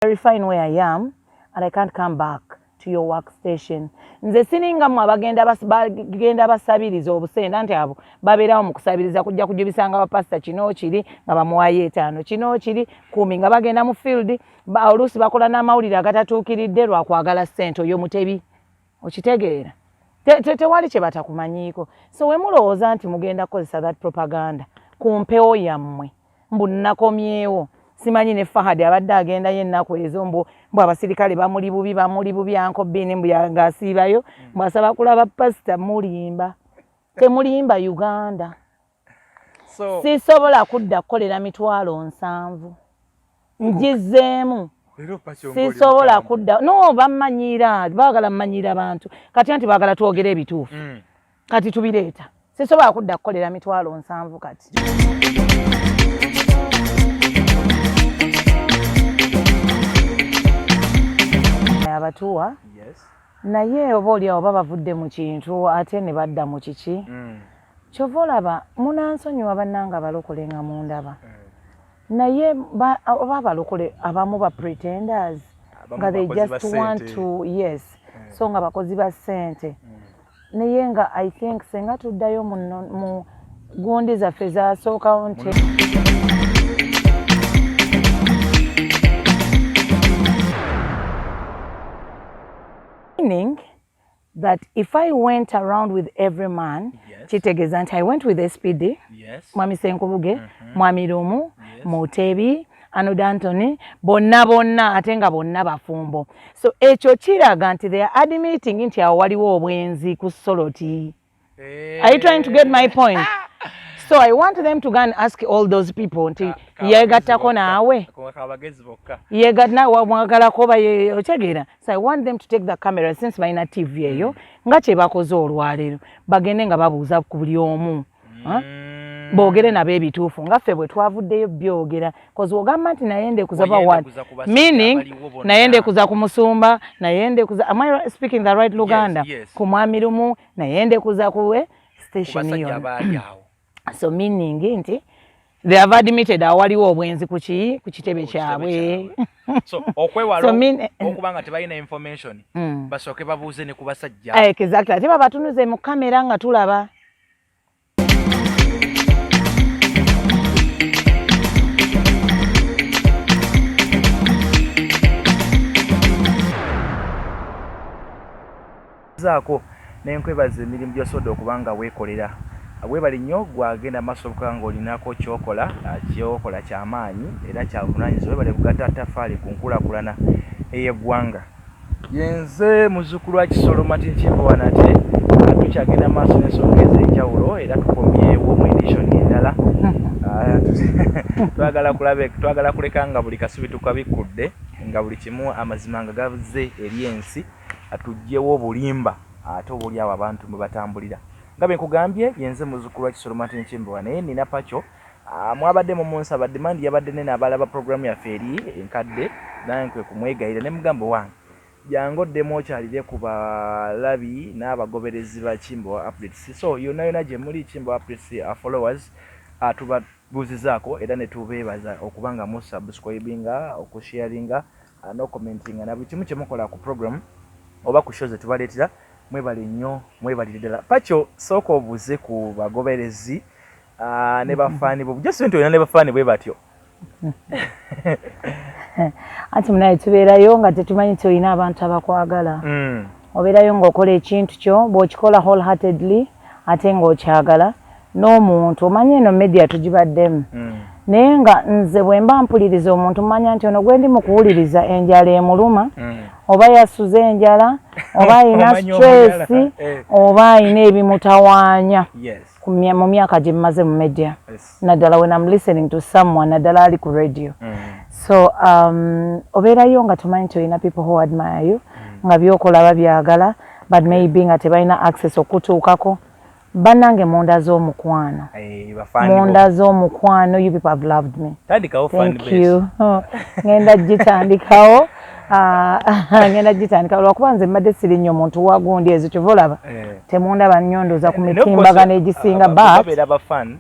very fine where I am and I can't come back to your workstation. Nze sininga mu abagenda basabiriza obusenda nti abo babeerawo mu kusabiriza kujja kujubisanga abapasita kino kiri nga bamuwayo 5 kino kiri 10 nga bagenda mu field oluusi bakola n'amawulire agatatuukiridde lwakwagala ssente oyo mutebi okitegeera tewali kye batakumanyiiko so we mulowooza nti mugenda kukozesa that propaganda ku mpewo yammwe mbu nnakomyewo simanyi ne Fahad abadde agenda yennaku ezo mbu abasirikale bamuli bubi anko bini mbu yangasiibayo mbasaba kulaba pasita mulimba temulimba Uganda so sisobola kudda kukolera 7 njizeemu sisobola kudda no bamanyira baagala mmanyira abantu kati anti baagala twogere ebituufu kati tubireeta sisobola kudda kukolera 7 kati abatuwa naye oba oliawo babavudde mu kintu ate ne badda mu kiki kyova olaba munansonyiwa bannanga balokole nga mundaba naye oba abalokole abamu ba pretenders nga they just want to so nga bakozi ba ssente naye nga I think senga tuddayo mu gundi zaffe zasookawo nti meaning that if I went around with every man, kitegeeza nti I went with SPD, Mwami Senkubuge, Mwami Lumu, Mutebi, Anud Anthony, bonna ate nga bonna bafumbo. So ekyo kiraga nti they are admitting nti awo waliwo obwenzi ku Soloti. Are you trying to get my point? So I want them to go and ask all those people nti yegattako naawe yegatta wamwagalako otegeera. So I want them to take the camera since balina TV eyo nga kye bakoze olwaleero bagende nga babuuza ku buli omu boogere nabo ebituufu nga ffe bwe twavuddeyo byogera kozi ogamba nti naye ndekuza ba meaning naye ndekuza ku Musumba naye ndekuza am I speaking the right Luganda ku Mwami Lumu naye ndekuza kuwe station hiyo. So meaning nti they have admitted awaliwo obwenzi ku kitebe kyabwe. So okwewalo okubanga tebalina information basooke babuuze ne ku basajja. Exactly. Ate babatunuze mu kamera nga tulaba. Zaako nenkwebaza emirimu gy'osobola okubanga weekolera. Webali nnyo gwagenda maaso nga olinako kyokola ky'amaanyi era kyabuvunaanyizibwa webale kugatta ttafaali ku nkulaakulana ey'eggwanga. Yenze muzzukulu wa Kisolo Matinchimbo wanate tukyagenda maaso n'ensonga ez'enjawulo era tukomyewo mu edition endala. Twagala kuleka nga buli kasubi tukabikudde nga buli kimu amazima nga gavuze eri ensi atugyewo obulimba ate obuli awo abantu mwe batambulira. Ngabe nkugambye yenze muzzukulu wa Kisolo Matinchimbo wane nina Pacho mwabadde mu munsi abadde mandi yabadde ne abalaba program ya feri enkadde nankwe kumwegayira ne mugambo wange jango demo kyalire ku balabi n'abagoberezi ba Chimbo updates. So yona gye muli Chimbo updates followers tubabuzizaako era ne tubeebaza okubanga mu subscribinga okusharinga no commentinga na buli kimu kye mukola ku program oba ku shows tubaleetera. Mwebale nnyo mwebalire ddala. Pacho sooka obuze ku bagoberezi ne bafaani bo just nti olina ne bafaani bwe batyo. Anti munaye tubeerayo nga tetumanyi nti olina abantu abakwagala. Obeerayo ng'okola ekintu kyo bw'okikola wholeheartedly ate ng'okyagala n'omuntu omanyi eno media tugibaddemu naye nga nze bwe mba mpuliriza omuntu mmanya nti ono gwe ndi mu kuwuliriza enjala emuluma oba yasuze enjala oba alina stress oba alina ebimutawaanya mu myaka gye mmaze mu media naddala when I'm listening to someone naddala ali ku radio. So obeerayo nga tumanyi nti olina people who admire you nga byokola babyagala but maybe nga tebalina access okutuukako. Banange munda z'omukwano. Munda z'omukwano, you people have loved me. Thank you. Ngenda gitandikawo. Ngenda gitandikawo lwakuba nze mbadde siri nnyo muntu wa gundi ezo kyova olaba temundaba nnyondoza ku mitimbagano egisinga babeera abafan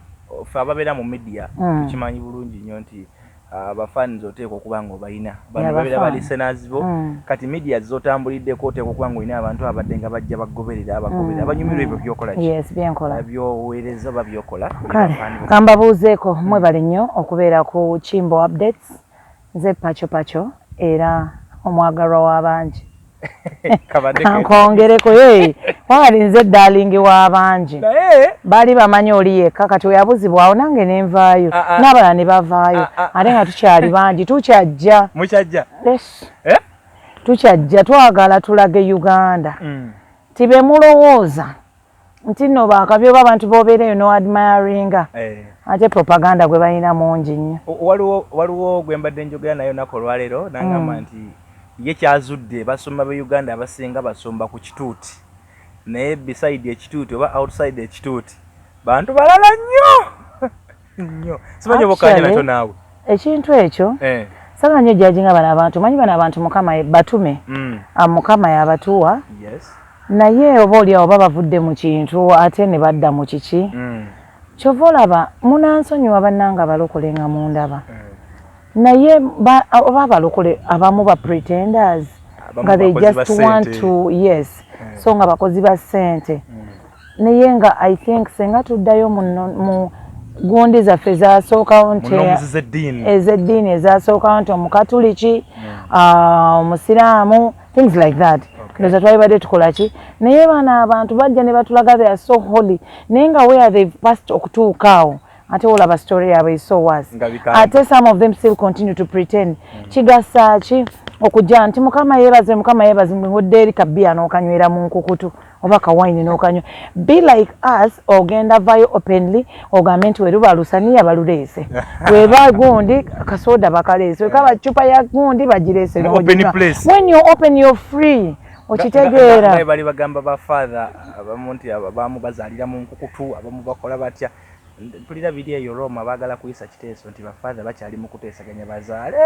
ababeera mu media tukimanyi bulungi nnyo nti abafans oteekwa okuba nga obayina bano babeera ba listeners bo kati media zotambuliddeko oteekwa okuba nga olina abantu abadde nga bajja bagoberera abagoberera abanyumirwa ebyo byokola byoweereza oba byokola kambabuuzeeko mwebale nnyo okubeera ku Kimbo Updates nze Pacho era omwagalwa w'abangi kankongereko wali nze darling w'abangi baali bamanyi oli yekka kati weyabuzibwawo nange nenvaayo n'abalala ne bavaayo ate nga tukyali bangi tukyajja tukyajja twagala tulage Uganda tibe mulowooza nti nno bakabyo abantu bobeereyo no admiringa ate propaganda gwe balina mungi nnyo waliwo gwe mbadde njogera nayo nako olwaleero nangamba nti ye kyazudde basoma be Uganda abasinga basomba ku kituuti naye beside ekituuti oba outside ekituuti bantu balala nnyo simanyi obokanya nakyo naawe ekintu ekyo sala nnyo jajinga bano abantu manyi bano abantu mukama batume mukama yabatuwa naye oba oliawo oba bavudde mu kintu ate ne badda mu kiki kyova olaba munansonyiwa bannanga balokole nga mundaba naye oba abalokole abamu ba pretenders nga they just want to so nga bakozi ba ssente naye nga I think senga tuddayo mu gundi zaffe ezasookawo nti ez'eddiini ezasookawo nti omukatuliki omusiraamu things like that ndoza twalibadde tukola ki naye bana abantu bajja ne batulaga they are so holy naye nga where they've passed okutuukaawo ate olaba story yaabwe is so worse ate some of them still continue to pretend kigasa ki okujja nti mukama yeebaze ngodde eri kabbiya n'okanywera mu nkukutu oba kawayini n'okanywa be like us ogenda vayo openly ogambe nti werubalusaniya baluleese weba gundi kasoda bakaleese wekaba cupa ya gundi bagireese when you open you're free okitegeera bali bagamba ba father abamu nti abamu bazalira mu nkukutu abamu bakola batya mpulira video eyo Roma bagala kuyisa kiteeso nti ba father bakyali mu kuteesaganya bazaale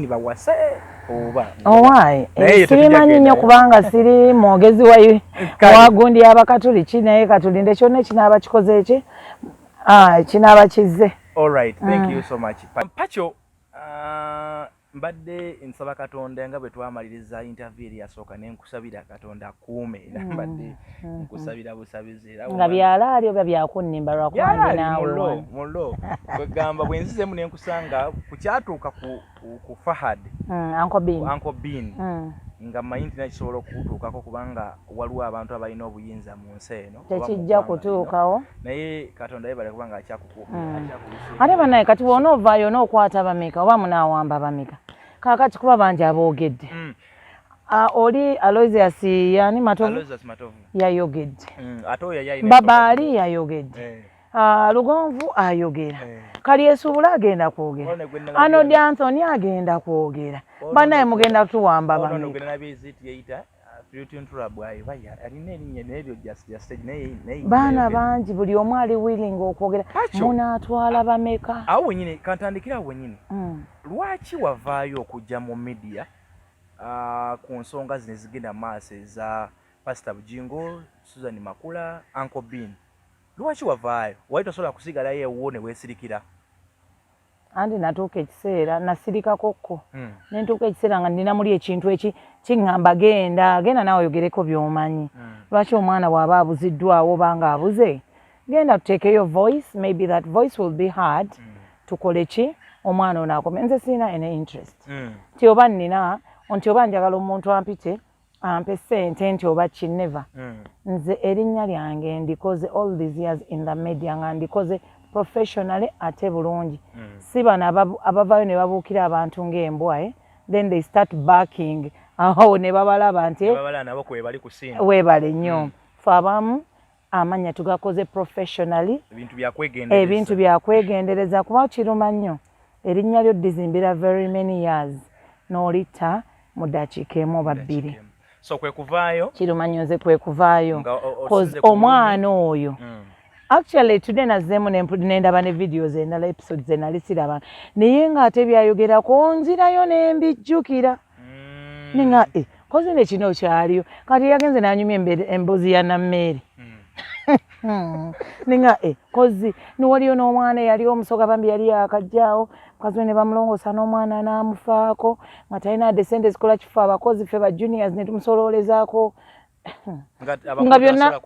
bawase oba why simanyi nnyo kubanga siri mwogezi wa gundi y'abakatuliki naye katulinde kyonna ekinaaba kikoze eki kinaaba kizze. All right, thank you so much Pacho. Mbadde nsaba Katonda nga bwe twamaliriza interview yasooka ne nkusabira Katonda akuume era mbadde nkusabira busabizi era nga byalaali oba byakunnimba lwakuwande naawe mullo kwegamba bwe nzizemu ne nkusanga ku kyatuuka ku Fahad Uncle Bean nga manyi nti nakisobola okutuukako kubanga waliwo abantu abalina obuyinza mu nsi eno tekijja kutuukawo naye Katonda yebale kubanga akyakukuuma ate banaye kati bw'ona ovaayo n'okwata bameka oba munaawamba bameka kakati kuba bangi aboogedde oli Aloysius yani Matovu yayogedde Babaali yayogedde Lugonvu ayogera Kalyesuubula agenda kwogera Anodi Anthony agenda kwogera banaye mugenda tuwamba bameka baana bangi buli omu ali willing okwogera munaatwala bameka awo wenyini kantandikira awo wenyini lwaki wavaayo okujja mu media ku nsonga zino ezigenda maaso eza pr.Bugingo, Susan Makula, Uncle Bean lwaki wavaayo wali tosobola kusigalayo ewuwo ne weesirikira andi natuuka ekiseera nasirikakokko nentuuka ekiseera nga nina muli ekintu eki kiŋŋamba genda naawe oyogereko by'omanyi lwaki omwana bw'aba abuziddwawo oba nga abuze genda tuteekeyo voice maybe that voice will be hard tukole ki omwana ono akome nze sirina ene interest nti oba nnina nti oba njagala omuntu ampite ampe ssente nti oba kineva nze erinnya lyange ndikoze all these years in the media nga ndikoze professionally ate bulungi si bano abavaayo ne babuukira abantu ng'embwa then they start backing awo ne babalaba nti weebale nnyo fe abamu amanya tugakoze professionally ebintu byakwegendereza kuba kiruma nnyo erinnya lyo dizimbira very many years n'olitta mu ddakiika emu oba bbiri kiruma nnyo nze kwe kuvaayo cause omwana oyo actually today nazzeemu nendaba ne videos endala episodes enali siraba naye ng'ate byayogerako nzirayo ne mbijjukira ninga koze ne kino kyaliyo kati yagenze n'anyumya embuzi ya nammeeri Ninga kozi ni waliyo n'omwana yali omusoga bambi yali akajjaawo mukazi ne bamulongosa n'omwana n'amufaako nga talina descende zikola kifa abakozi ffe ba juniors ne tumusololezaako nga byonna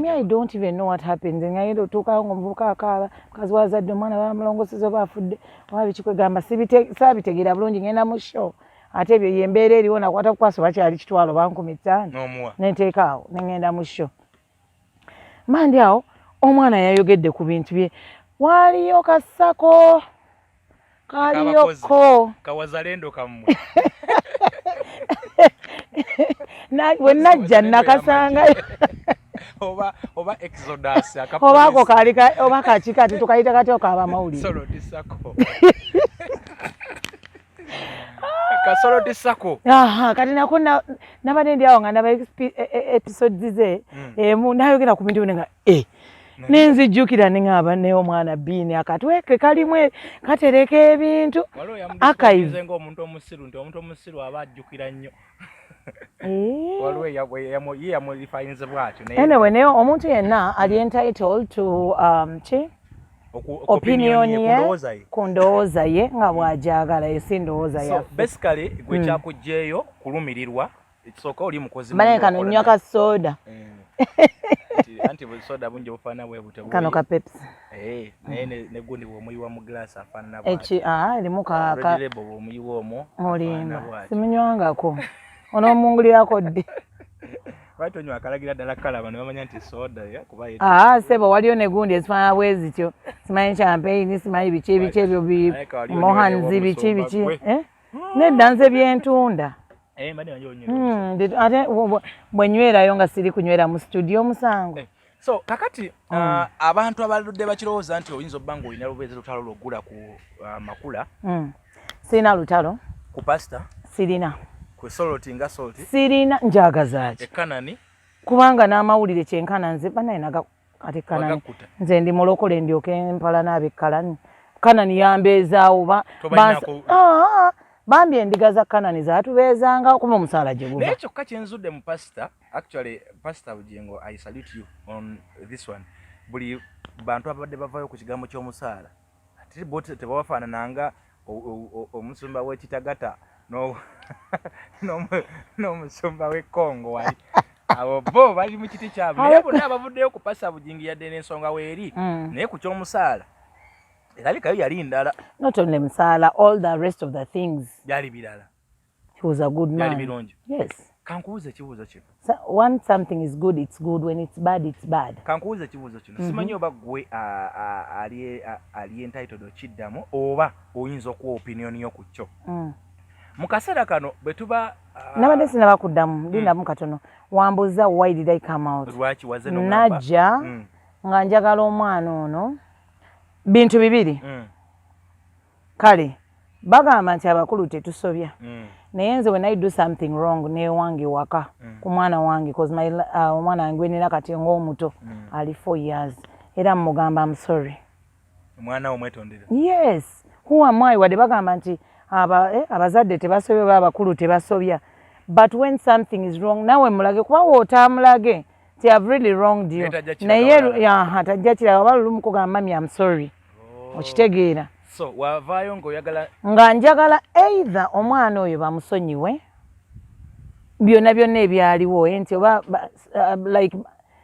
I don't even know what happens nga yendo tukawo ng'omuvubuka akaaba mukazi wazadde omwana bamulongoseza oba afudde oba bikikwegamba saabitegeera bulungi ngenda mu show ate ebyo yembeera eriwo nakwata kukwasa bakyali kitwalo bankumi ttaano nenteeka awo nengenda mu show mandi awo omwana yayogedde ku bintu bye waliyo kasako kaliyoko kawazalendo kammwe bwe najja nakasanga oba exodus oba ako kali oba kakikati tukayita katyo kaaba mawulire solo disako kasolo disako kati nako nabadde ndi awo nga ndaba episodes ze emu nayogera ku bintu nga nenzijjukira neŋŋamba ne omwana biini akatweke kalimu katereka ebintu akayive ng'omuntu omusiru nti omuntu omusiru aba ajjukira nnyo waliwo ye yamulifayinze bw'atyo anyway naye omuntu yenna ali entitled to opinion ye ku ndowooza ye nga bw'agyagala esi ndowooza yaffe basically gwe kyakugjeeyo kulumirirwa ekisooka oli mukozi banaye kano nnywa ka soda anti soda bungi bufaana bwe bute kano ka pepsi naye ne gundi bw'omuyiwa mu glass afaanana erimu bw'omuyiwa omwo olimba simunywangako onoomungulirako ddi lwaki onywa akalagira ddala kalaba ne bamanya nti soda kuba sebo waliyo ne gundi ezifaanana bwe zityo simanyi champagne simanyi biki ebyo mohanzi biki nedda nze byentunda ate bwenywerayo nga siri kunywera mu studio musango so kakati abantu abaludde bakirowooza nti oyinza obba nga olina lubeezi lutalo lw'oggula ku makula sirina lutalo ku pasita sirina ku soloti nga soloti sirina njagazaaki ekanani kubanga n'amawulire kyenkana nze banaye ate kanani nze ndi mulokole ndyoke mpala n'abekkalani kanani yambeezaawo bambi endiga za kanani zaatubeezanga okuba omusaala gye guba naye kyokka kyenzudde mu pasita actually pasita Bugingo I salute you on this one buli bantu abadde bavayo ku kigambo ky'omusaala ate bote tebabafaanananga omusumba w'ekitagata n'omusumba w'ekkongo wali abo bo bali mu kiti kyabwe naye bonna abavuddeyo ku pasita Bugingo yadde n'ensonga weeri naye ku ky'omusaala erabikayo yali ndala not only musaala all the rest of the things byali birala he was a good man byali birungi yes kankubuuza ekibuuzo kino when something is good it's good when it's bad it's bad kankubuuza ekibuuzo kino simanyi oba gwe ali entitled okiddamu oba oyinza okuwa opinion yo ku kyo mu kaseera kano bwe tuba nabadde sinaba kuddamu lindamu katono wambuuza why did I come out lwaki waze najja nga njagala omwana ono bintu bibiri kale bagamba nti abakulu tetusobya naye nze when I do something wrong newange waka ku mwana wange cause omwana wange wenina kati ng'omuto ali 4 years era mugamba I'm sorry omwana omwetondera yes who am I wadde bagamba nti abazadde tebasobya oba abakulu tebasobya but when something is wrong nawe mulage kuba wootamulage ti I've really wronged you naye tajja kiraga oba lulumu kugamba mami I'm sorry okitegeera so wavaayo ng'oyagala nga njagala either omwana oyo bamusonyiwe byonna byonna ebyaliwo nti oba like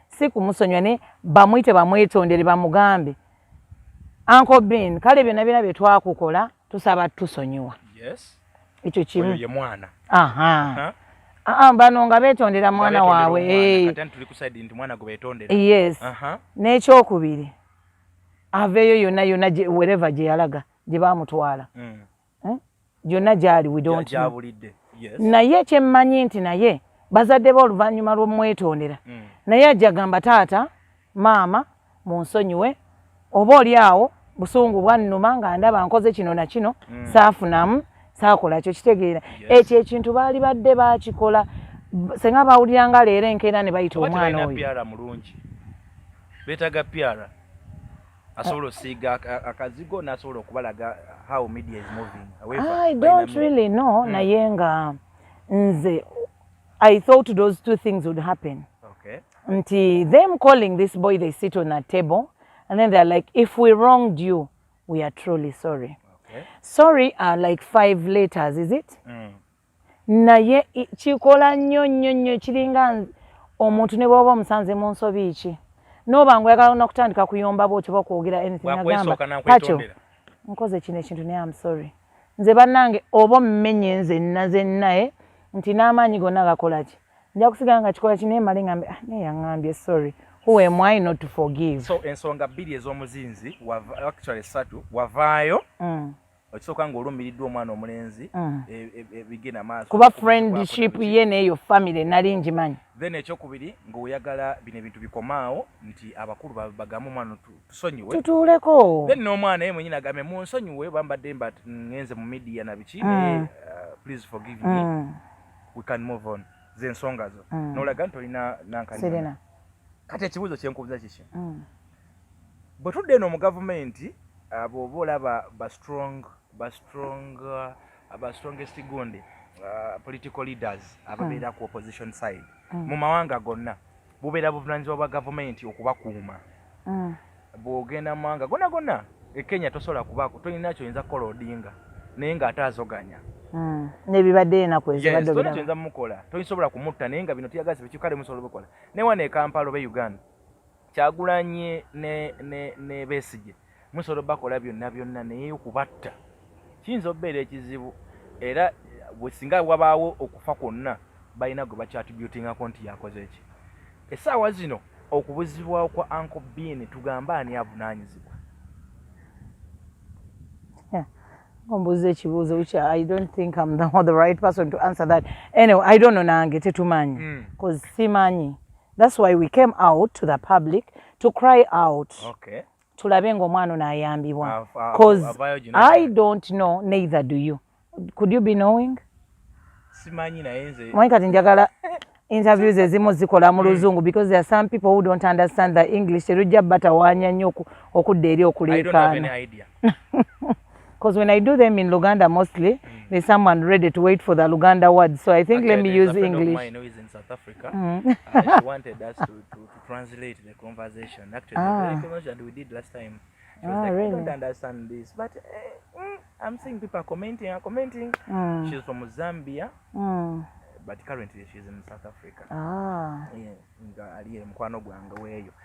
si kumusonyiwa ne bamuyite bamwetondere bamugambe Uncle Ben kale byonna byonna bye twakukola tusaba tusonyiwa yes ekyo kimu ye mwana bano nga beetondera mwana waabwe tuli ku side nti mwana gwe beetondera yes n'ekyokubiri aveeyo yonna wherever gye yalaga gye baamutwala gyonna gyali we don't know naye kyemmanyi nti naye bazadde be oluvannyuma lw'omwetondera naye ajja gamba taata maama munsonyiwe oba oli awo busungu bwannuma nga ndaba nkoze kino na kino saafunamu saakola kyo kitegeera ekyo ekintu baali badde baakikola senga bawuliranga leero enkeera ne bayita omwana oyo beetaga pyara asobola osiiga akazigo n'asobola okubalaga how media is moving I don't really know naye nga nze I thought those two things would happen Until them calling this boy, they sit on a table and then they're like, if we wronged you, we are truly sorry. Okay. Sorry are like 5 letters, is it? Naye chikola nnyo kiringa omuntu ne bw'oba omusanze mu nsobi ki n'oba ng'oyagala n'okutandika kuyomba bw'otyo bakwogera anything agamba Pacho nkoze kino ekintu naye I'm sorry nze bannange oba mmenye nze zennaye nti n'amaanyi gonna gakola ki nja kusigala nga kikola kinaye male ngambe naye yaŋŋambye sorry who am I not to forgive. So ensonga bbiri ez'omuzinzi actually 3 wavaayo okisooka ng'olumiriddwa omwana omulenzi ebigenda maaso kuba friendship ye n'eyo family nali ngimanyi. Then ekyokubiri ng'oyagala bino ebintu bikomaawo nti abakulu bagamu omwana tusonyiwe tutuuleko. Then n'omwana ye mwennyini agambe munsonyiwe bambadde mba ngenze mu media na biki please forgive me we can move on z'ensonga zo n'olaga nti olina nankani. Kati ekibuuzo kyenkubuuza kiki bwe tudde eno mu gavumenti bw'oba olaba aba strongest gundi political leaders ababeera ku opposition side mu mawanga gonna bubeera buvunaanyizibwa bwa gavumenti okubakuuma. Bw'ogenda mu mawanga gonna e Kenya tosobola kubaako tolina kyoyinza kukola Odinga naye ng'ate azoganya n'ebibadde enaku ezibadde tolina kyoyinza mukola tosobola kumutta naye nga bino tuyagaza bikikale musobola bukola ne wano e Kampala oba Uganda Kyagulanyi ne Besigye musobola bakola byonna naye okubatta kiyinza okubeera ekizibu era bwe singa wabaawo okufa kwonna balina gwe bakyattributingako nti yakoze eki. Essaawa zino okubuzibwawo kwa Uncle Bean tugamba ani avunaanyizibwa? Ombuze ekibuuzo which I don't think I'm the right person to answer that. Anyway, I don't know nange tetumanyi because simanyi. That's why we came out to the public to cry out. Okay. Tulabe ng'omwana ono ayambibwa. Because I don't know, neither do you. Could you be knowing? Simanyi naye nze. Mwanyi kati njagala interviews ezimu zikola mu luzungu because there are some people who don't understand the English. Terujja batawaanya nnyo okudda eri okuleekaana. I don't have any idea. Because when I do them in Luganda mostly, there's someone ready to wait for the Luganda word. So I think let me use English. Mine who is in South Africa. She wanted us to translate the conversation. Actually, the conversation we did last time. She was like, really? I don't understand this. But I'm seeing people commenting. She's from Zambia. But currently she's in South Africa.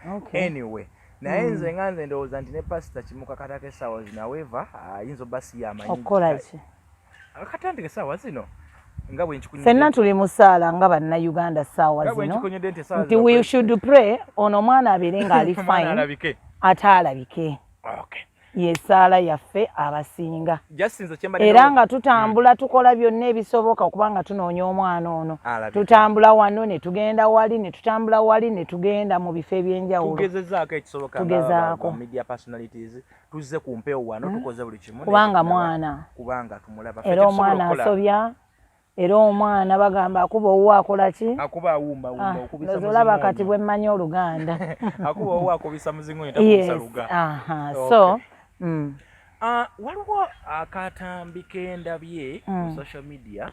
Okay. Anyway. Naye nze nga nze ndowooza nti ne pasita kimuka katake essaawa zino aweeva ayinza obba si yamanyi okukola ki akatandika essaawa zino nga bwe nkikunyidde ffenna tuli mu ssaala nga bannayuganda ssaawa zino nti we should pray ono omwana abeere ng'ali fine ate alabike. Ye ssaala yaffe abasinga era nga tutambula tukola byonna ebisoboka okubanga tunoonya omwana ono tutambula wano ne tugenda wali ne tutambula wali ne tugenda mu bifo ebyenjawulo tugezezaako ekisoboka media personalities tuzze ku mpewo wano tukoze buli kimu kubanga mwana kubanga tumulaba era omwana asobya era omwana bagamba akuba owuwa akola ki akuba awumba okubisa muzingo olaba kati bwe mmanyi Oluganda akuba owuwa akubisa muzingo ntakubisa luga so waliwo akatambi kendabye ku social media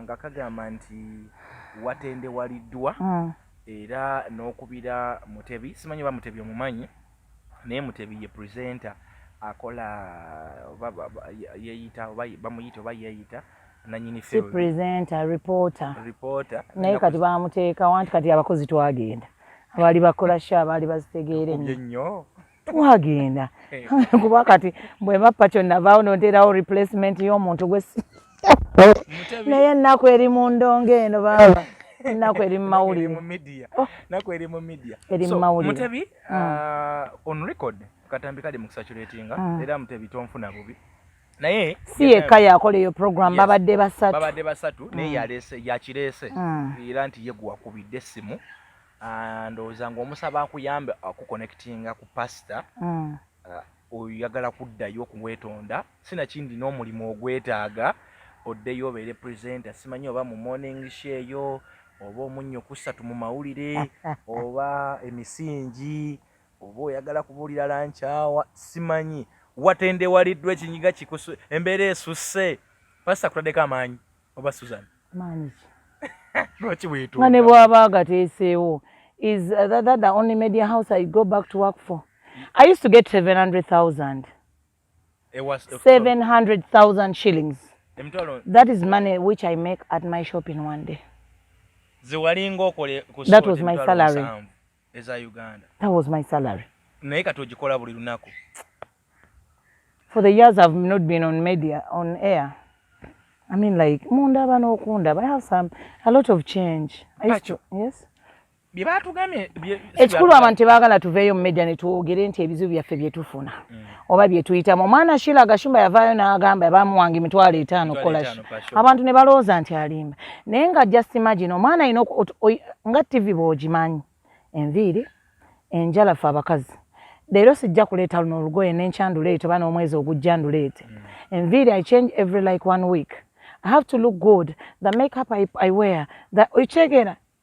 nga kagamba nti watendewaliddwa era n'okubira Mutebi simanyi oba Mutebi omumanyi naye Mutebi ye presenter akola yeyita bamuyita oba yeyita nanyini field presenter reporter naye kati bamuteeka wanti kati abakozi twagenda abaali bakola sha abaali bazitegeere nnyo twagenda kuba kati bwe bappa kyonna vaawo nonterawo replacement y'omuntu gwe naye ennaku eri mu ndongo eno baba ennaku eri mu mawulire eri mu media eri mu mawulire Mutebi on record katambi kali mu kusaturatinga era Mutebi tonfuna bubi naye si yekka yakola eyo program babadde basatu naye yakireese era nti ye gwakubidde essimu ndowooza ng'omusaba akuyambe akuconnectinga ku pasita oyagala kuddayo okuweetonda sinakindi n'omulimu ogwetaaga oddeyo obeere presenter simanyi oba mu morning show oba omunnyo kusatu mu mawulire oba emisingi oba oyagala kubuulira lankyawa simanyi watendewaliddwa ekinyiga kikusu embeera esusse pasita kutaddeko amaanyi oba Susan maanyi lwaki bwetu nga ne bw'aba agateeseewo is that the only media house I go back to work for. I used to get 700,000. It was 700,000 shillings. That is money which I make at my shop in one day. That was my salary. That was my salary. For the years I've not been on media, on air. I mean, like, I have a lot of change. I used to, yes? Ekikulu abantu tebaagala tuveeyo mu media ne twogere nti ebizibu byaffe bye tufuna oba bye tuyitamu. Omwana Shila Gashumba yavaayo n'agamba bamuwange emitwalo 5 kola abantu ne balowooza nti alimba. Naye nga just imagine omwana alina nga TV bw'ogimanyi enviiri enjala ffe abakazi. Leero sijja kuleeta luno olugoye n'enkya nduleete oba n'omwezi ogujja nduleete. Enviiri I change every like 1 week. I have to look good. The makeup I wear,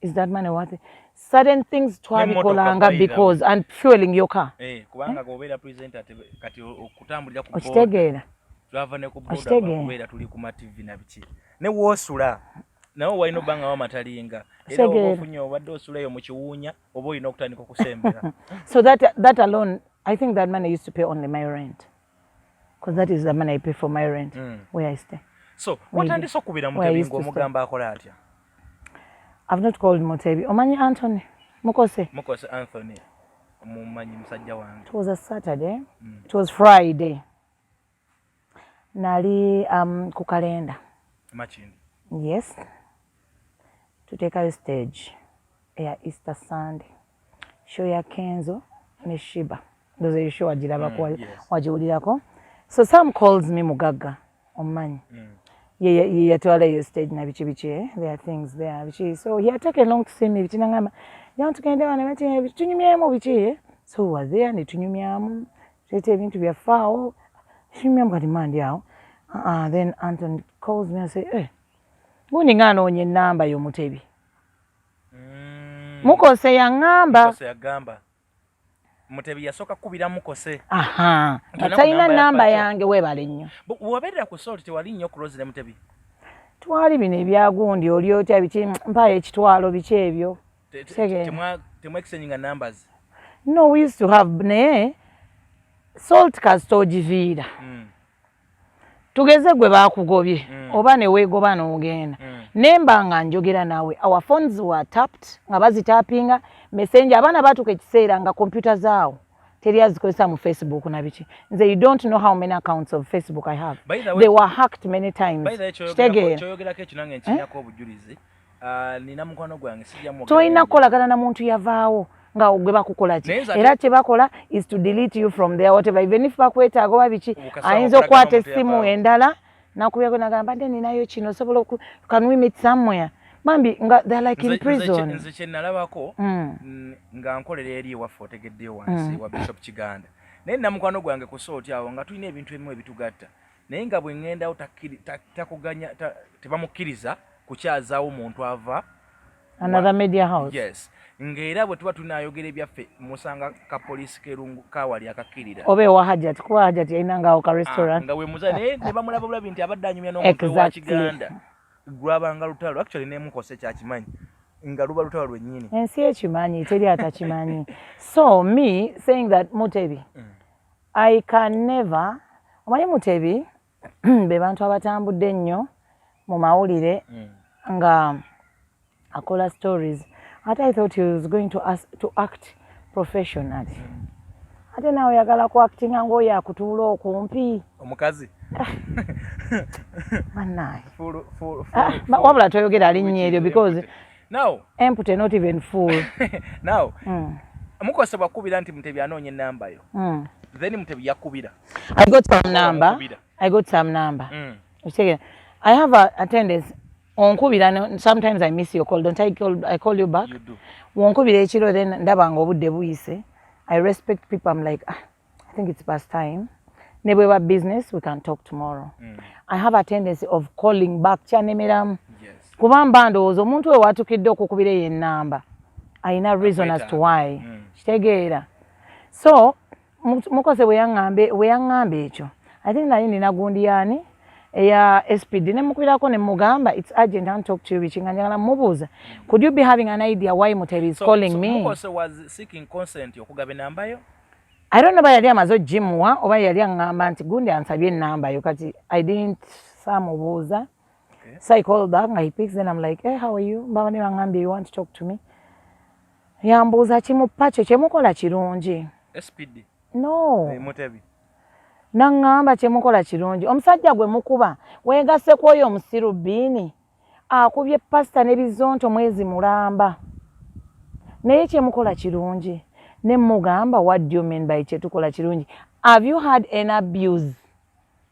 is that money worth it? Certain things twabikolanga because and fueling your car. Kubanga gobeera presenter kati okutambulira ku okitegeera. Twava ne ku boda gobeera tuli ku TV na biki. Ne woosula. Nawo walina obanga wamatalinga. Era ofunye obadde osulayo mu kiwuunya oba olina okutandika okusembera. So that alone, I think that money used to pay only my rent. Because that is the money I pay for my rent where I stay. So, watandise okubira Mutebi ng'omugamba akola atya? I've not called Mutebi. Omanyi Anthony? Mukose Anthony. Mumanyi musajja wange. It was a Saturday. It was Friday. Nali ku kalenda. Machini. Yes. To take a stage. Easter Sunday. Show ya Kenzo ne Shiba. Those are show wajiraba wajiwulirako. So Sam calls me Mugaga. Omanyi. Yeah, twala your stage na bichi. There are things there bichi. So he had taken long to see me bichi nangamba. Ya tukende wana bichi tunyumyemo bichi. So was there ni tunyumyamo. Tete bintu bya fao. Tunyumyamo kati mandi yao. Then Anton calls me and say, "Eh. Guni ngano onye namba yo Mutebi." Mukose yangamba. Mutebi yasoka kubira Mukose. Atayina namba yange webale nnyo. Wabeera ku sort tewali nnyo close ne Mutebi. Twali bino ebyagundi oli otya biki mpaye ekitwalo biki ebyo. Temwa exchanging numbers. No, we used to have ne salt kastogiviira. Tugeze gwe bakugobye oba ne weegoba n'ogenda. Nemba nga njogera nawe. Our phones were tapped nga bazitappinga messenger abana batuka ekiseera nga computer zaawo teri azikozesa mu Facebook na biki. Nze you don't know how many accounts of Facebook I have. They were hacked many times. Choyogerako ekyo nange nkinyako obujulizi. Nina mukwano gwange sijja mu. Toyina kukolagana na muntu yavaawo nga ogwe bakukola ki. Era kye bakola is to delete you from there whatever. Even if bakwetaaga oba biki ayinza okukwata essimu endala nakubya nagamba nti ninayo kino sobola can we meet somewhere. Mambi nga they're like in prison. Nze kye nalabako nga nkolera eri waffe otegeddeyo wansi wa Bishop Kiganda. Naye namukwano gwange ku sooti awo nga tulina ebintu ebimu ebitugatta. Naye nga bwe ngenda takuganya tebamukkiriza kukyazaawo omuntu ava another media house. Yes. Ngera bwe tuba tunayogera ebyaffe musanga ka police kerungu kawali akakkirira. Obe wa Hajat kuba Hajat yainanga ka restaurant. Nga we muzane ne bamulaba bulabi nti abadde anyumya n'omuntu wa Kiganda. Gwabanga lutalo actually ne Mukose kyakimanyi nga luba lutalo lwennyini. Ensi ekimanyi teri atakimanyi. So me saying that Mutebi I can never omanyi Mutebi be bantu abatambudde ennyo mu mawulire nga akola stories. I thought he was going to act professionally. Ate nawe yagala ku acting ngo yakutuula okumpi. Omukazi. Manai. Wabula toyogera alinnyo eryo because now empty not even full. Now Mukose bakubira nti Mutebi anoonye namba yo. Then Mutebi yakubira. I got some number. I have a tendency onkubira sometimes I miss your call. Don't I call you back? You do. Wonkubira ekiro then ndaba nga obudde buyise. I respect people. I'm like, I think it's past time. Maybe we have business, we can talk tomorrow. I have a tendency of calling back. Yes. Kubamba ndowooza omuntu we watukidde okukubira ye namba. Ayina reason as to why. Kitegeera. So, Mukose we yangambe ekyo. I think nali nina gundi yani eya SPD ne mukubirako ne mugamba it's urgent and talk to you bikinga njagala mubuuza could you be having an idea why Mutebi is calling me Mukose was seeking consent okugaba enamba yo I don't know why yali amazo jimuwa oba yali angamba nti gundi ansabye enamba yo kati I didn't samubuuza so I called back and he picks then I'm like hey how are you mbaba ne bangambye you want to talk to me yambuuza kimupacho kyemukola kirungi SPD no Mutebi nangamba kyemukola kirungi omusajja gwe mukuba weegase ku oyo omusiru bbiini akubye pasita n'ebizonto mwezi mulamba naye kyemukola kirungi ne mugamba what do you mean by kyetukola kirungi have you had an abuse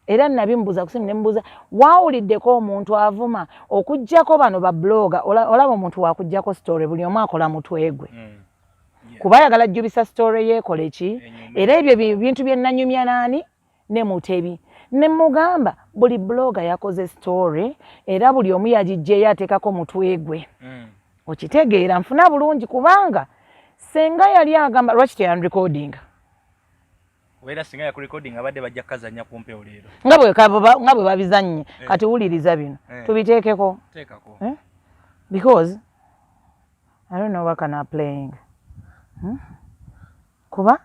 era nabimbuuza kusimu ne mbuuza waawuliddeko omuntu avuma okuggyako bano ba bloga olaba omuntu wakuggyako story buli omu akola mutwe gwe kuba ayagala jjubisa story yeekole ki era ebyo bintu bye nanyumya naani ne Mutebi ne mugamba buli bloga yakoze story era buli omu yagijjeyo ateekako mutwe gwe okitegeera nfuna bulungi kubanga senga yali agamba lwaki teyanrecording wera singa ya recording abadde bajja kazanya kumpewo leero nga bwe babizannye kati wuliriza bino tubiteekeko teekako because I don't know what can I playing kuba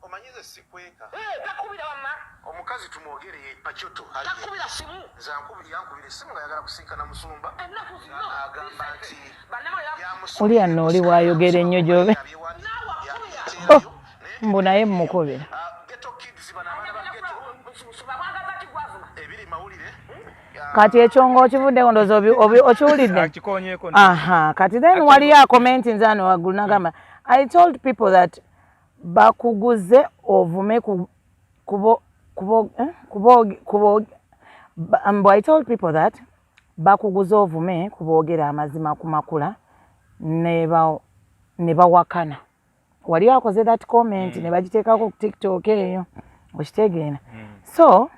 omanyize sikweka takubira wamma omukazi tumwogereye Pachoto takubira simu yankubira simu nga yagala kusinkana musumba agamba nti oli anno oli wayogera ennyo gyobe mbu naye mukubira kati ekyongo okivuddeko ndoozi okiwulidde aha kati then waliyo akomenti nze ano waggulu nagamba I told people that bakuguze ovume I told people that bakuguze ovume kuboogera amazima ku Makula ne bawakana wali akoze that comment ne bagiteekako ku TikTok eyo okitegeera so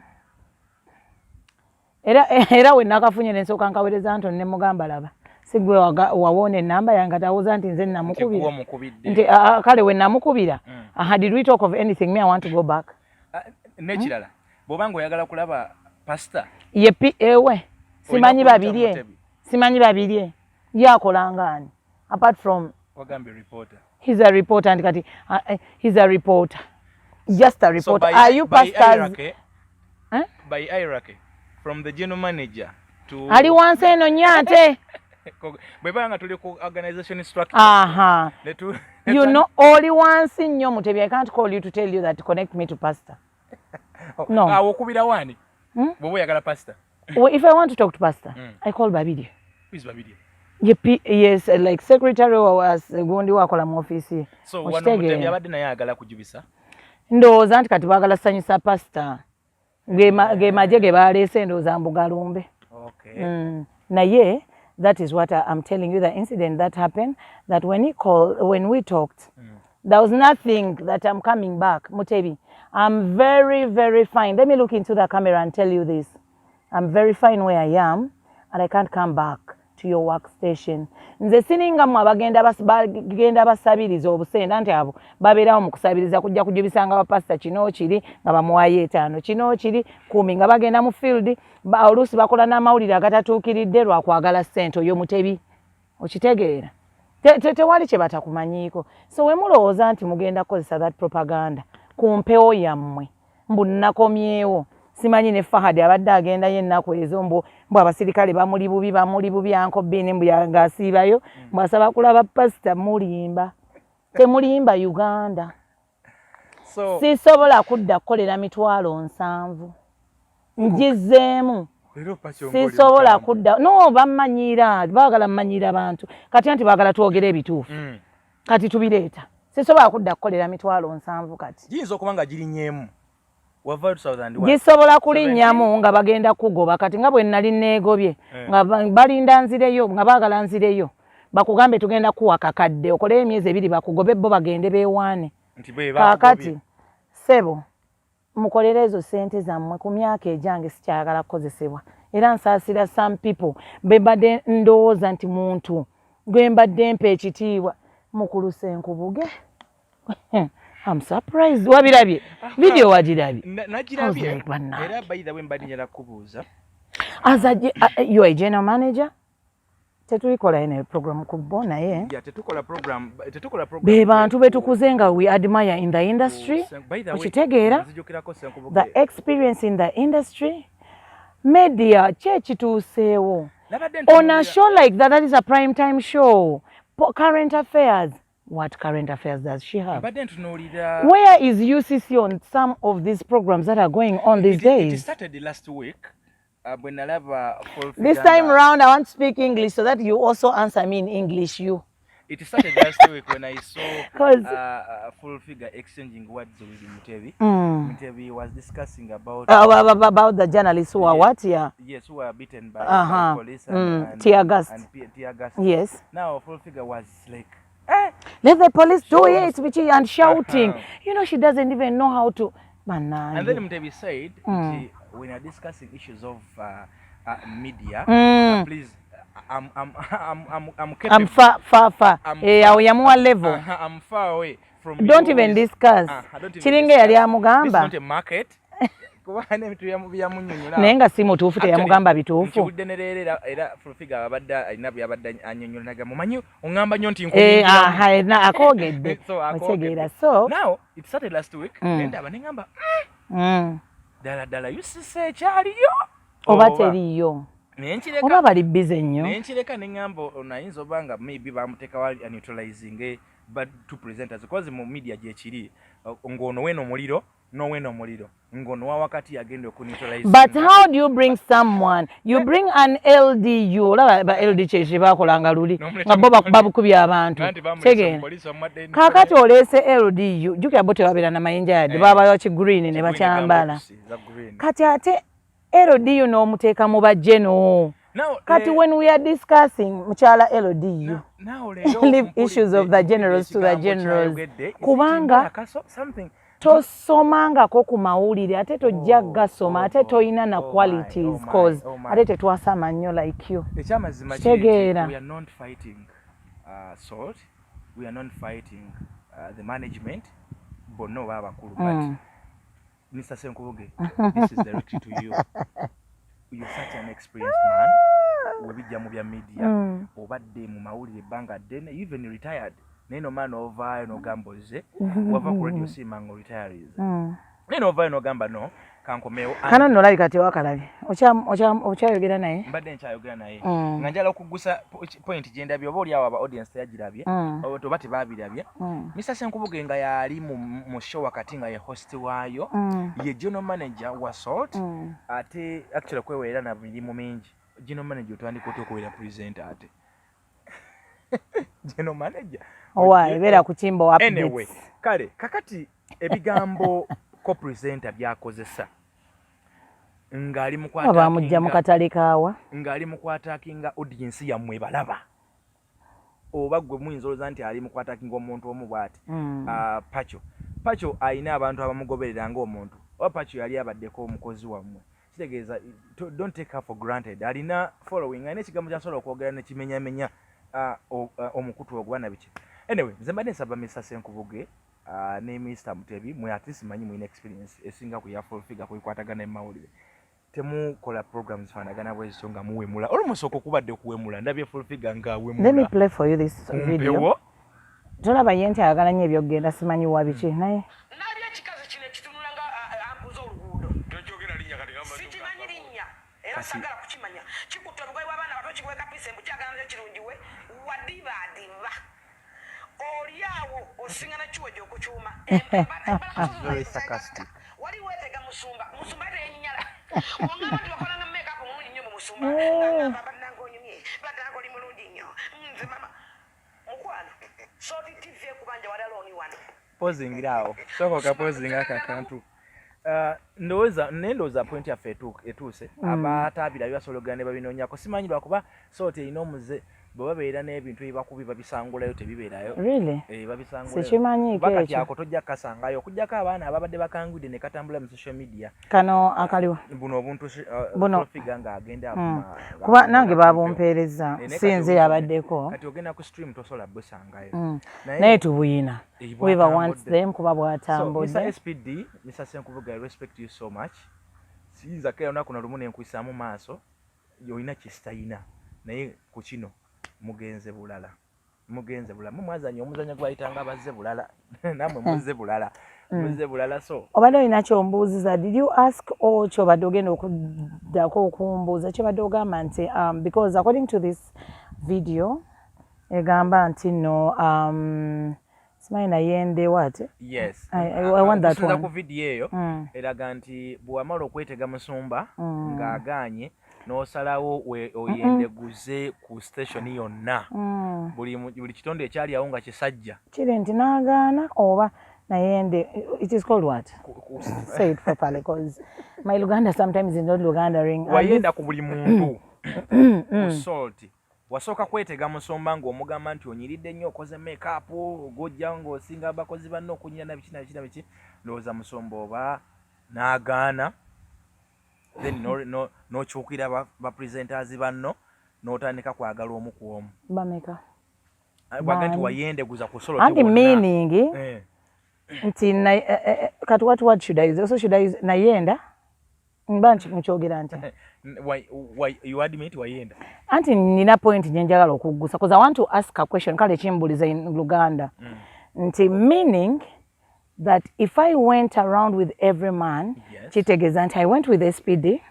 era we nakafunye nensooka nkaweereza Anthony ne mugamba laba sigwe wawona enamba yange atawuza nti nze namukubira nti kale we namukubira did we talk of anything me I want to go back nekirala bw'obanga oyagala kulaba pastor ewe simanyi babirye yakolangani apart from wagambe reporter he's a reporter and kati he's a reporter just a reporter so are you pastors by hierarchy from the general manager to ali wansi eno nyate bwebanga tuli ku organization structure you know oli wansi nnyo Mutebi I can't call you to tell you that connect me to pastor no okubira wani bw'oba oyagala pastor if I want to talk to pastor I call Babidi. Who is Babidi? Yes, like secretary was gundi wakola mu office. So wano Mutebi abadde naye agala kujubisa ndowooza nti kati baagala sanyusa pastor ge maje ge baleese ndowooza mbugalumbe naye that is what I'm telling you the incident that happened that when we talked there was nothing that I'm coming back Mutebi I'm very very fine let me look into the camera and tell you this I'm very fine where I am and I can't come back to your workstation nze siningamu abagenda basabiriza obusenda nti abo babeerawo mu kusabiriza kujja kujubisanga bapasita kino kiri nga bamuwayo 5 kino kiri 10 nga bagenda mu field oluusi bakola n'amawulire agatatuukiridde lwakwagala ssente oyo Mutebi okitegeera tewali kye batakumanyiiko so we mulowooza nti mugenda kukozesa that propaganda ku mpewo yammwe mbu nnakomyewo simanyi ne Fahad abadde agenda yennaku ezo mbu abasirikale bamuli bubi anko bini mbu ngasiibayo mbasaba kulaba pasita mulimba temulimba Uganda sisobola kudda kukolera 7,000 ngizeemu sisobola kudda no bamanyira baagala mmanyira bantu kati anti baagala twogere ebituufu kati tubireeta sisobola kudda kukolera 7,000 kati giyinza okuba nga girinyeemu gisobola kulinnyamu nga bagenda kugoba kati nga bwe nali neegobye nga balinda nzireyo nga baagala nzireyo bakugambe tugenda kuwa kakadde okole emyezi 2 bakugobe bo bagende beewaane kakati sebo mukolere ezo sente zammwe ku myaka ejange sikyagala kukozesebwa era nsaasira some people bembadde ndowooza nti muntu gwe mbadde mpa ekitiibwa mukulu Senkubuge I'm surprised. Wabirabye. Video wajirabye. Najirabye. Era by the way mbadi njala kubuuza. As you are a general manager? Tetuikola ene program kubona ye. Yeah, tetukola program. Be bantu betukuzenga we admire in the industry. Ukitegeera the experience in the industry. Media chechi tuseewo. On a show like that is a prime time show. Current affairs. What current affairs does she have? Where is UCC on some of these programs that are going on these days? It started last week. This time round, I want to speak English so that you also answer me in English. It started last week when I saw full figure exchanging words with Mutebi. Mutebi was discussing about the journalists who are what? Yeah. Yes, who were beaten by police and tear gas. Yes. Now full figure was like, let the police do it, and shouting. You know, she doesn't even know how to. And then Mutebi said, when you're discussing issues of media, please, I'm far. I'm far away from. Don't even discuss. Chiringe yali amugamba. This is not a market. Nenga si mutuufu teyamugamba bituufu. Era Fulfiga abadda alina byabadda annyonnyola mumanyi ongamba nnyo nti na akogedde. So now it started last week and abanengamba dala UCC ekyaliyo oba teriyo oba bali busy nnyo nenkireka neŋŋamba onayinza obanga maybe bamuteekawo neutralizing but two presenters because mu media gyekiri ng'ono weeno omuliro n'oweeno omuliro ng'ono wa wakati agenda okuneutralize. But how do you bring someone? You bring an LDU olaba ba LD kyekye bakolanga luli nga bo babukubya abantu kakati oleese LDU jukira bo tebabeera na mayinja yadde babayo kigreen ne bakyambala kati ate LDU n'omuteeka mu bajeno. Kati when we are discussing muchala LDU leave issues of the generals to the generals kubanga tosomangako ku mawulire ate tojja gasoma ate toyina na qualities cause ate tetwasama nnyo like you. Tegeera. We are not fighting salt, we are not fighting the management bono babakulu but Mr. Senkubuge, this is directed to you. You're such an experienced man. Webijja mu bya media obadde mu mawulire banga then even retired. Neno man over no gamboze wava ku radio simango retirees. Neno over no gamba no kankomeo kana no like ati wakalabi okyayogera naye mbadde nkyayogera naye nga njala okugusa point gye ndabye oba oli awo aba audience yagirabye oba bati babirabye Mr. Senkubuge nga yali mu show wakati nga ye host waayo ye general manager wa salt ate actually kweweera na mirimu mingi general manager otandika okuwera presenter ate general manager ebera ku kimbo updates. Anyway, kale kakati ebigambo ko presenter byakozesa ngali mukwata abamujja mu katale kaawa ngali mukwata kinga audience yammwe balaba oba gwe muyinza olowooza nti ali mukwata kinga omuntu omu bw'ati Pacho ayina abantu abamugoberera ng'omuntu oba Pacho yali abaddeko omukozi wammwe kitegeeza don't take her for granted alina following alina ekigambo kyasobola okwogera nekimenyamenya omukutu ogwana biki. Anyway, nze mbadde nsaba Mr. Senkubuge ne Mr. Mutebi mwe at least manyi mwine experience esinga ku ya full figure kuyikwatagana emawulire temukola programs fanagana bwezityo nga muwemula olumusoko okubadde kuwemula ndabye full figure nga wemula. Let me play for you this video. Tolaba ye nti ayagala nnyo ebyokugenda simanyi wa biki naye nali ekikazi kino ekitunula nga ambuza oluguudo tokyogera linnya kati gamba sikimanyi linnya era sagala kukimanya kikutta olugoye w'abaana bato kikweka pisa embu kyagala nze kirungiwe wadibaadiba oliawo osingana kiwejja okukyuma very sarcastic. wali weetega musumba ate yenyinyala ongamba nti wakolanga mekapu mulungi nnyo mu musumba nangamba onyumye badanga oli mulungi nnyo nze mama mukwano soti tv ekubanja wadaloni wano posingirawo sokoka posinga kakantu ndowooza point yaffe etuuse abatabira byasologana ne babinoonyako simanyi lwakuba sooti erina omuze bwe babeera n'ebintu ebibakubi babisangulayo tebibeerayo really babisangulayo sikimanyiiko bakati ako tojja kasangayo okugjako abaana ababadde bakangudde ne katambula mu social media kano akaliwa buno obuntu figa ng'agenda kuba nange babumpeereza sinze yabaddeko kati ogenda ku stream tosobola busangayo naye tubuyina whoever wants them kuba bwatambudde Mr. SPD Mr. Senkubuga I respect you so much siyinza kera olunaku na lumu ne nkwisaamu maaso olina kisitayina naye ku kino mugenze bulala mumwazanya omuzanya gwayitanga bazze bulala namwe muzze bulala so obadde olina kyombuuziza did you ask or kyobadde ogenda okuddako okumbuuza kyobadde ogamba nti because according to this video egamba nti no simanyi nayende what yes I want that one ku video eyo eraga nti bw'amala okwetega musumba ng'agaanye n'osalawo oyendeguze ku station yonna buli kitonde ekyali awo nga kisajja kiri nti n'agaana oba nayende it is called what say it properly because my Luganda sometimes is not Lugandering wayenda ku buli muntu salt wasooka kwetega musumba ng'omugamba nti onyiridde nnyo okoze make-up ogojja ng'osinga abakozi banno okunyira na biki ndowooza musumba oba n'agaana then nokyukira ba presenters banno n'otandika kwagala omu ku omu bameka bwaga nti wayendeguza ku solo anti meaning nti kati what should I use also should I use nayenda mbanchi mukyogera nti why you admit wayenda anti nina point nyenjagala okuggusa because I want to ask a question kale chimbuliza in Luganda nti meaning that if I went around with every man kitegeeza nti I went with SPD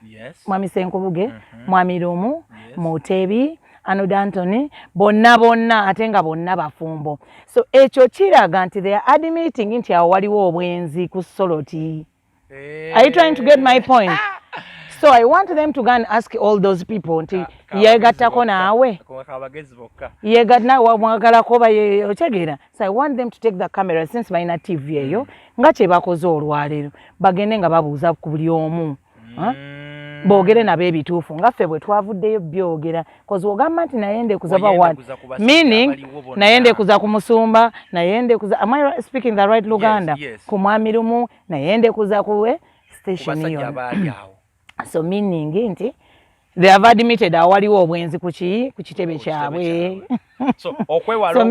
mwami Senkubuge mwami Lumu Mutebi Anoda Anthony bonna ate nga bonna bafumbo so ekyo kiraga nti they are admitting nti awo waliwo obwenzi ku soloti are you trying to get my point so I want them to go and ask all those people nti yegattako naawe yegatta wamwagalako otegeera so I want them to take the camera since balina TV eyo nga kye bakoze olwaleero bagende nga babuuza ku buli omu boogere nabo ebituufu nga ffe bwe twavuddeyo byogera kozi ogamba nti nayende kuzaba what meaning nayende kuza ku musumba nayende kuza am I speaking the right Luganda ku mwami Lumu nayende kuza kuwe station hiyo so meaning nti they have admitted awaliwo obwenzi ku kitebe kyabwe so okwewala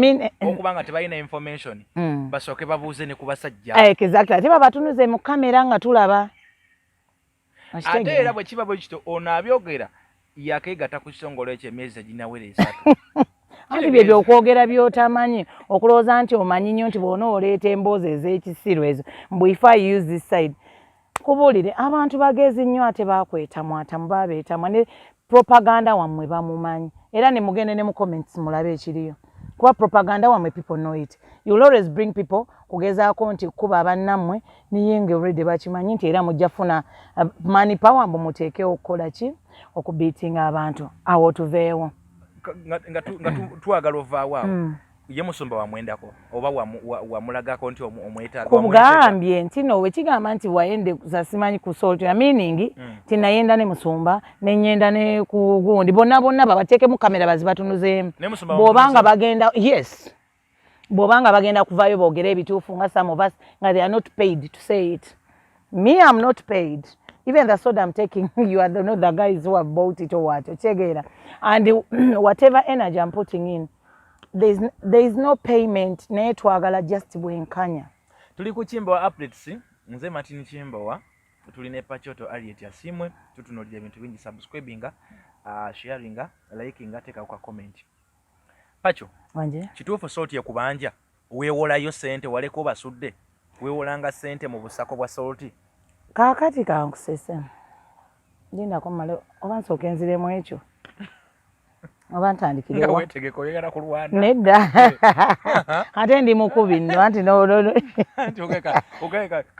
okubanga tebalina information basooke babuuze ne ku basajja exactly ate babatunuze mu kamera nga tulaba ate era bwe kiba bwe kito ono abyogera yakeegatta ku kitongole eky'emyezi eginawera 3 anti bye byokwogera by'otamanyi okulowooza nti omanyi nnyo nti bw'ona oleeta emboozi ez'ekisiru ezo mbu if I use this side kubuulire abantu bagezi nnyo ate bakwetamwatamu babeetamwa ne propaganda wammwe bamumanyi era ne mugende ne mu comments mulabe ekiriyo kuba propaganda wammwe people know it you will always bring people kugezaako nti kuba abannammwe niye nga already bakimanyi nti era mujja funa money power mbu muteekewo okukola ki okubiitinga abantu awo tuveewo nga twagala ovaawo awo ye musumba wamwendako oba wamulagako nti omwetaaga kugambye nti nowe kigamba nti wayende zasimanyi ku salt ya meaning tinayenda ne musumba nenyenda ne ku gundi bonna babateekemu kamera bazibatunuzeemu bw'obanga bagenda yes bw'obanga bagenda kuvaayo boogera ebituufu nga some of us nga they are not paid to say it me I'm not paid even the soda I'm taking you are not the guys who have bought it or what otegeera and whatever energy I'm putting in there is no payment naye twagala just bwenkanya tuli ku Kimbowa updates nze Martin Kimbowa tuli ne Pachoto Aliet Asimwe tutunulira ebintu bingi subscribinga sharinga likinga teka kwa comment Pacho wanje kituufu salt ya kubanja weewolayo sente waleko basudde weewolanga sente mu busako bwa salt kaakati kankusese ndindako male oba nsooka enziremu ekyo oba ntandikire wetegeko yegala ku Rwanda nedda ate ndi mukubi nno anti no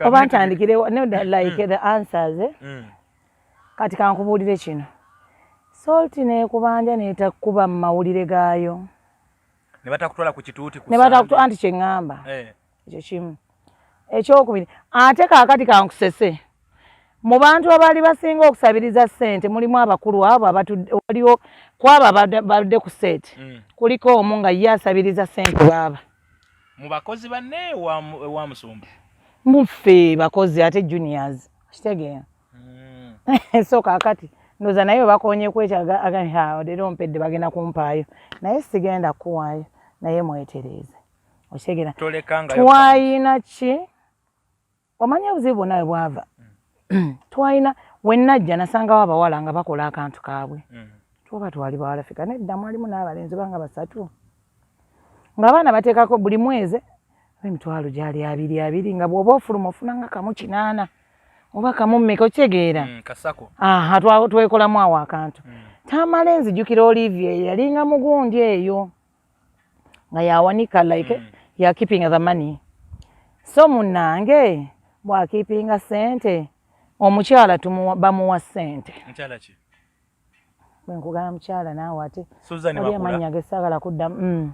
oba ntandikire nedda like the answers kati kankubuulire kino salt nekubanja netakuba mu mawulire gaayo ne batakutwala ku kituuti ku anti kyeŋŋamba ekyo kimu ekyokubiri ate kaakati kankusese mu bantu abaali basinga okusabiriza ssente mulimu abakulu abo waliwo kwaba badde ku sete kuliko omu nga ye asabiriza ssente baaba mu bakozi banne wa Musumba muffe bakozi ate juniors kitegeera so kaakati ndoza naye bakonye kwekyaga agani leero mpedde bagenda kumpaayo naye sigenda kuwaayo naye mwetereeze okitegeera twayina ki omanya obuzibu nawe bwava twayina wennajja nasangawo abawala nga bakola akantu kaabwe tuba twali bawala fika nedda mwalimu n'abalenzi banga 3 ng'abaana bateekako buli mwezi emitwalo gyali 2 nga bw'oba ofuluma ofuna nga kamu 8 oba kamu mmeka okitegeera kasako twekolamu awo akantu tamale nzijukira Olivia yalinga mugundi eyo nga yawanika like ya keeping the money so munnange bwakipinga sente omukyala bamuwa sente mukyala ki bwenkugala mukyala naawe ate oli amanya gesagala kuddamu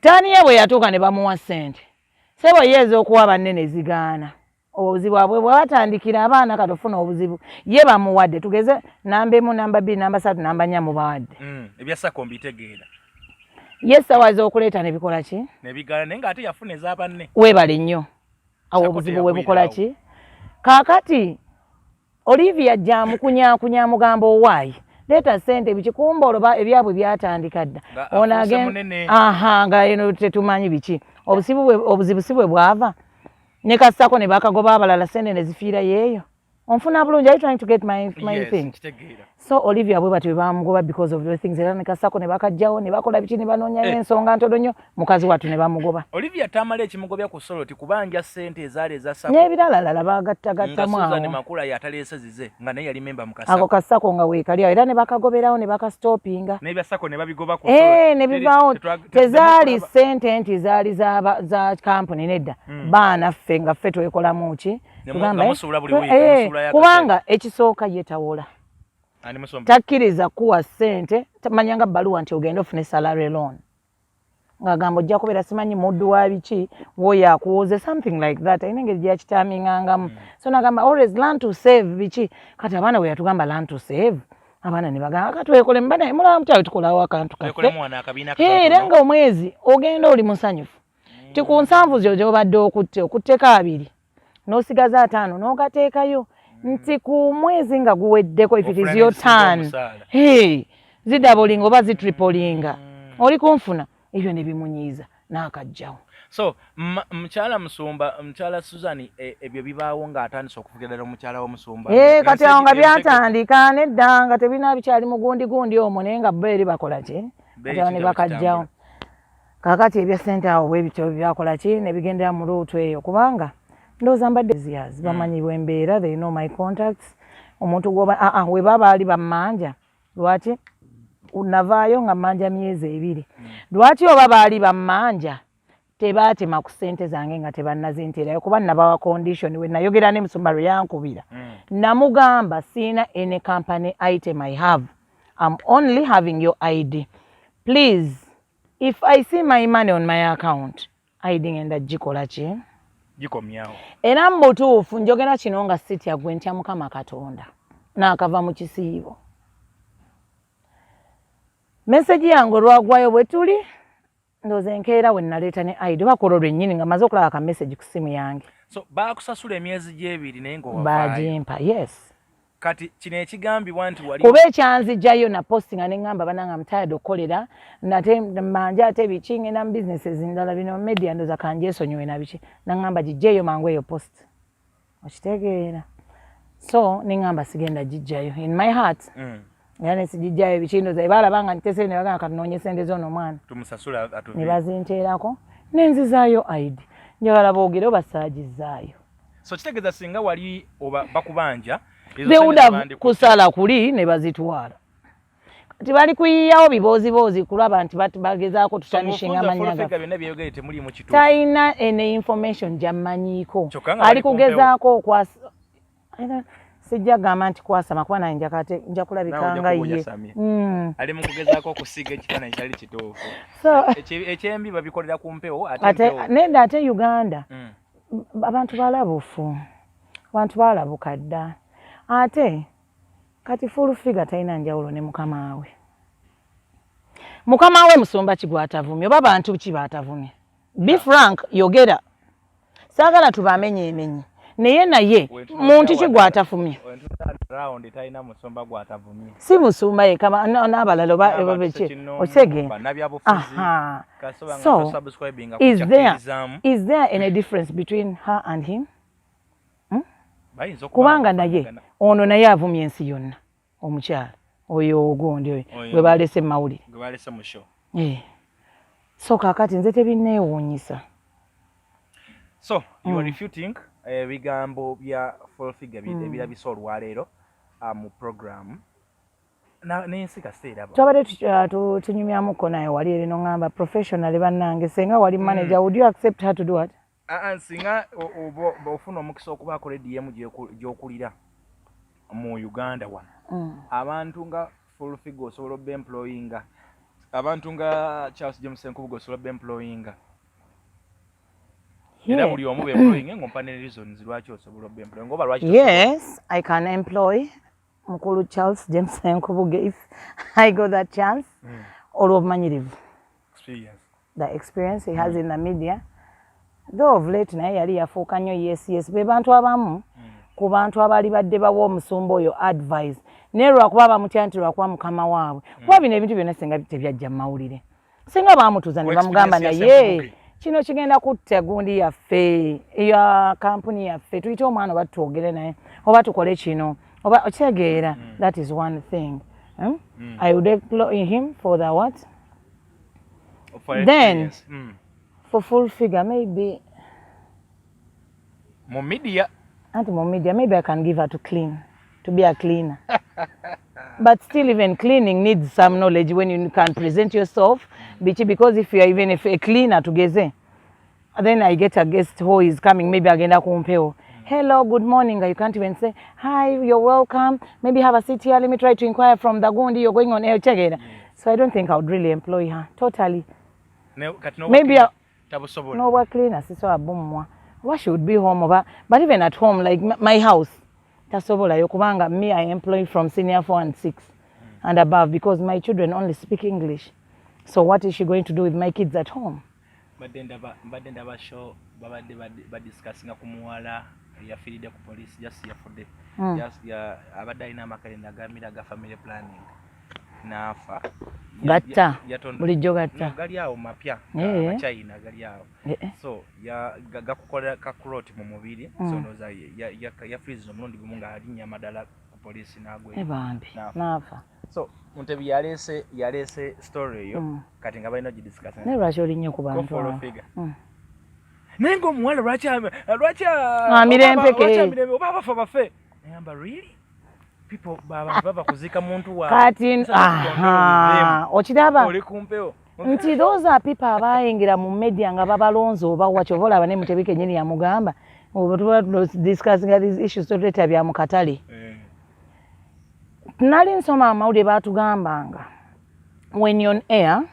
taani ye bwe yatuuka ne bamuwa sente sebo yeeza okuwa bannene zigaana obuzibu abwe bwe batandikira abaana katofuna obuzibu ye bamuwadde tugeze namba 1 namba 2 namba 3 namba 4 mubawadde ebyasako mbitegeera ye sawa z'okuleeta ne bikola ki ne bigala naye ng'ate yafuna ez'abanne weebale nnyo awo obuzibu bwe bukola ki kaakati Olivia jja mukunyakunya mugamba owaayi leeta sente bikikumba oloba ebyabwe byatandika dda ono agenda nga eno tetumanyi biki obuzibu si bwe bwava ne kasako ne bakagoba abalala sente ne zifiira yeeyo onfuna bulungi are you trying to get my thing so Olivia bwe batwe bamugoba because of the things era ne kasako ne bakajjawo ne bakola biki ne banoonya ensonga ntono nnyo mukazi wattu ne bamugoba Olivia tamala ekimugobya ku soloti kubanja sente ezaali eza sako n'ebirala bagattagattamu awo nga Makula yataleese zize nga naye yali memba mu kasako ako kasako nga weekali awo era ne bakagoberawo ne bakastopinga n'ebyasako ne babigoba ku soloti ne bivaawo tezaali sente nti zaali za kampuni nedda baana ffe nga ffe twekolamu ki kubanga ekisooka yetawola takkiriza kuwa sente tamanyanga baluwa nti ogenda ofune salary loan ng'agamba ojja kubeera simanyi muddu wa biki woyo akuwoze something like that ayina engeri gyakitamingangamu so nagamba always learn to save biki kati abaana bwe yatugamba learn to save abaana ne bagamba katwekole mbanaye mulaba mutyawe tukolawo akantu kaffe era nga omwezi ogenda oli musanyufu ti ku nsanvu zyo gy'obadde okutteko 2 n'osigaza 5 n'ogateekayo nti ku mwezi nga guweddeko if it is your turn zidabolinga oba zitripolinga oli kunfuna ebyo ne bimunyiiza n'akajjawo so mukyala Musumba mukyala Suzani ebyo bibaawo ng'atandise okuvugira ddala omukyala w'Omusumba kati awo nga byatandika nedda nga tebina bikyali mugundi omwo naye nga bo eri bakola ki kati awo ne bakajjawo kaakati ebya ssente awo bwe bityo byakola ki ne bigendera mu luutu eyo kubanga ndowooza mbadde ziyazi bamanyibwa embeera they know my contacts omuntu gwoba we baba ali bammanja lwaki navaayo nga mmanja myezi 2 lwaki oba baali bammanja tebaatema ku ssente zange nga tebannazinteerayo kuba nabawa condition we nayogera ne Musumba lwe yankubira namugamba siina any company item I have I'm only having your ID please if I see my money on my account ID ngenda gikola ki gikomyawo era mbutuufu njogera kino nga sitya gwe ntya Mukama Katonda n'akava mu kisiibo meseji yange olwagwayo bwe tuli ndowooza enkeera we naleeta ne ID bakola lwennyini nga maze okulaba ka meseji ku simu yange so baakusasula emyezi gy'ebiri naye nga bagimpa yes kati kino ekigambibwa nti wali kuba ekyanzijjayo na postinga ne ngamba bananga mutayado okukolera nate manja ate biki ngenda mu businesses endala bino media ndoza kanjesonyiwe na biki nangamba gijjayo mangu eyo post okitegeera so ne ngamba sigenda gijjayo in my heart yani sijijjayo biki ndoza ebalabanga ntese ne bagamba katunoonye sente z'ono omwana tumusasula atuvi ne bazinteerako nenzizaayo ID njagala boogere obasaagizaayo so kitegeeza singa wali oba bakubanja they would have kusala kuli ne bazitwala kati bali kuyiyawo biboozibozi kulaba nti bagezaako tutanishinga amanyaga talina ene information gyammanyiiko ali kugezaako okwasa sijja gamba nti kwasama kuba naye nja kulabika nga ye ali mu kugezaako okusiga ekifaananyi kyali kituufu ekyembi babikolera ku mpewo nedda ate Uganda abantu balabufu abantu baalabuka dda ate kati full figure talina njawulo ne mukama we. Mukama we musumba ki gw'atavumye oba bantu ki baatavumye? Be frank, yogera. Saagala tubamenyeemenye. Naye muntu ki gw'atafumye? Si musumba ye kama n'abalala oba beki okitegeera. So is there any difference between her and him? Kubanga naye ono naye avumye ensi yonna omukyala oyo ogundi oyo gwe balese mawulire so kakati nze tebinneewuunyisa. So you are refuting ebigambo bya full figure ebirabisa olwaleero mu program n'ensi kaseera twabadde tunyumyamuko naye wali eri n'oŋŋamba professionally bannange senga wali manager would you accept her to do what? Singa ofuna omukisa okuba akola DM gy'okulira mu Uganda wano abantu nga full figure osobola obba employinga abantu nga Charles James Nkubuga osobola obba employinga era buli omu employing ngompane reasons lwaki osobola obba employing oba lwaki? Yes, I can employ mukulu Charles James Nkubuga if I got that chance olw'obumanyirivu the experience he has in the media. Though of late naye yali yafuuka nnyo yes be bantu abamu ku bantu abali badde bawa omusumba oyo advice naye lwakuba bamutya nti lwakuba mukama waabwe kuba bino ebintu byonna singa tebyajja mu mawulire singa baamutuuza ne bamugamba naye kino kigenda kutta gundi yaffe eya kampuni yaffe tuyite omwana oba twogere naye oba tukole kino oba okitegeera that is one thing. I would employ him for the what? Then for full figure maybe more media maybe I can give her to clean, to be a cleaner. But still even cleaning needs some knowledge when you can present yourself because if you are even a cleaner together then I get a guest who is coming maybe agenda kumpeo hello good morning you can't even say hi you're welcome maybe have a seat here let me try to inquire from the gundi you're going on air check. So I don't think I would really employ her totally. Maybe no work cleaner siso abumwa what should be home over but even at home like my house tasobola yokubanga me I employ from senior 4 and 6 and above because my children only speak English. So what is she going to do with my kids at home? But then the show ba discussing kumuwala yafiridde ku police just yesterday just ya abadalina makalenda gamira ga family planning nafa gatta bulijjo gatta gali awo mapya China gali awo so ya gakukola kakuloti mu mubiri so noza ya freeze omundi gumunga alinya madala ku police nagwe ebambi nafa so Muntebi yalese story yo kati nga balina gidiscuss ne lwaki olinnye ku bantu nengo muwala lwaki mirempeke oba bafe ngamba really people baba kuzika muntu wa kati okiraba oli kumpeo nti those are people abayingira mu media nga babalonzo oba wachovola bane Mutebike nyini ya mugamba oba discussing these issues to data bya mukatale nali nsoma amawulire baatugambanga when you're on air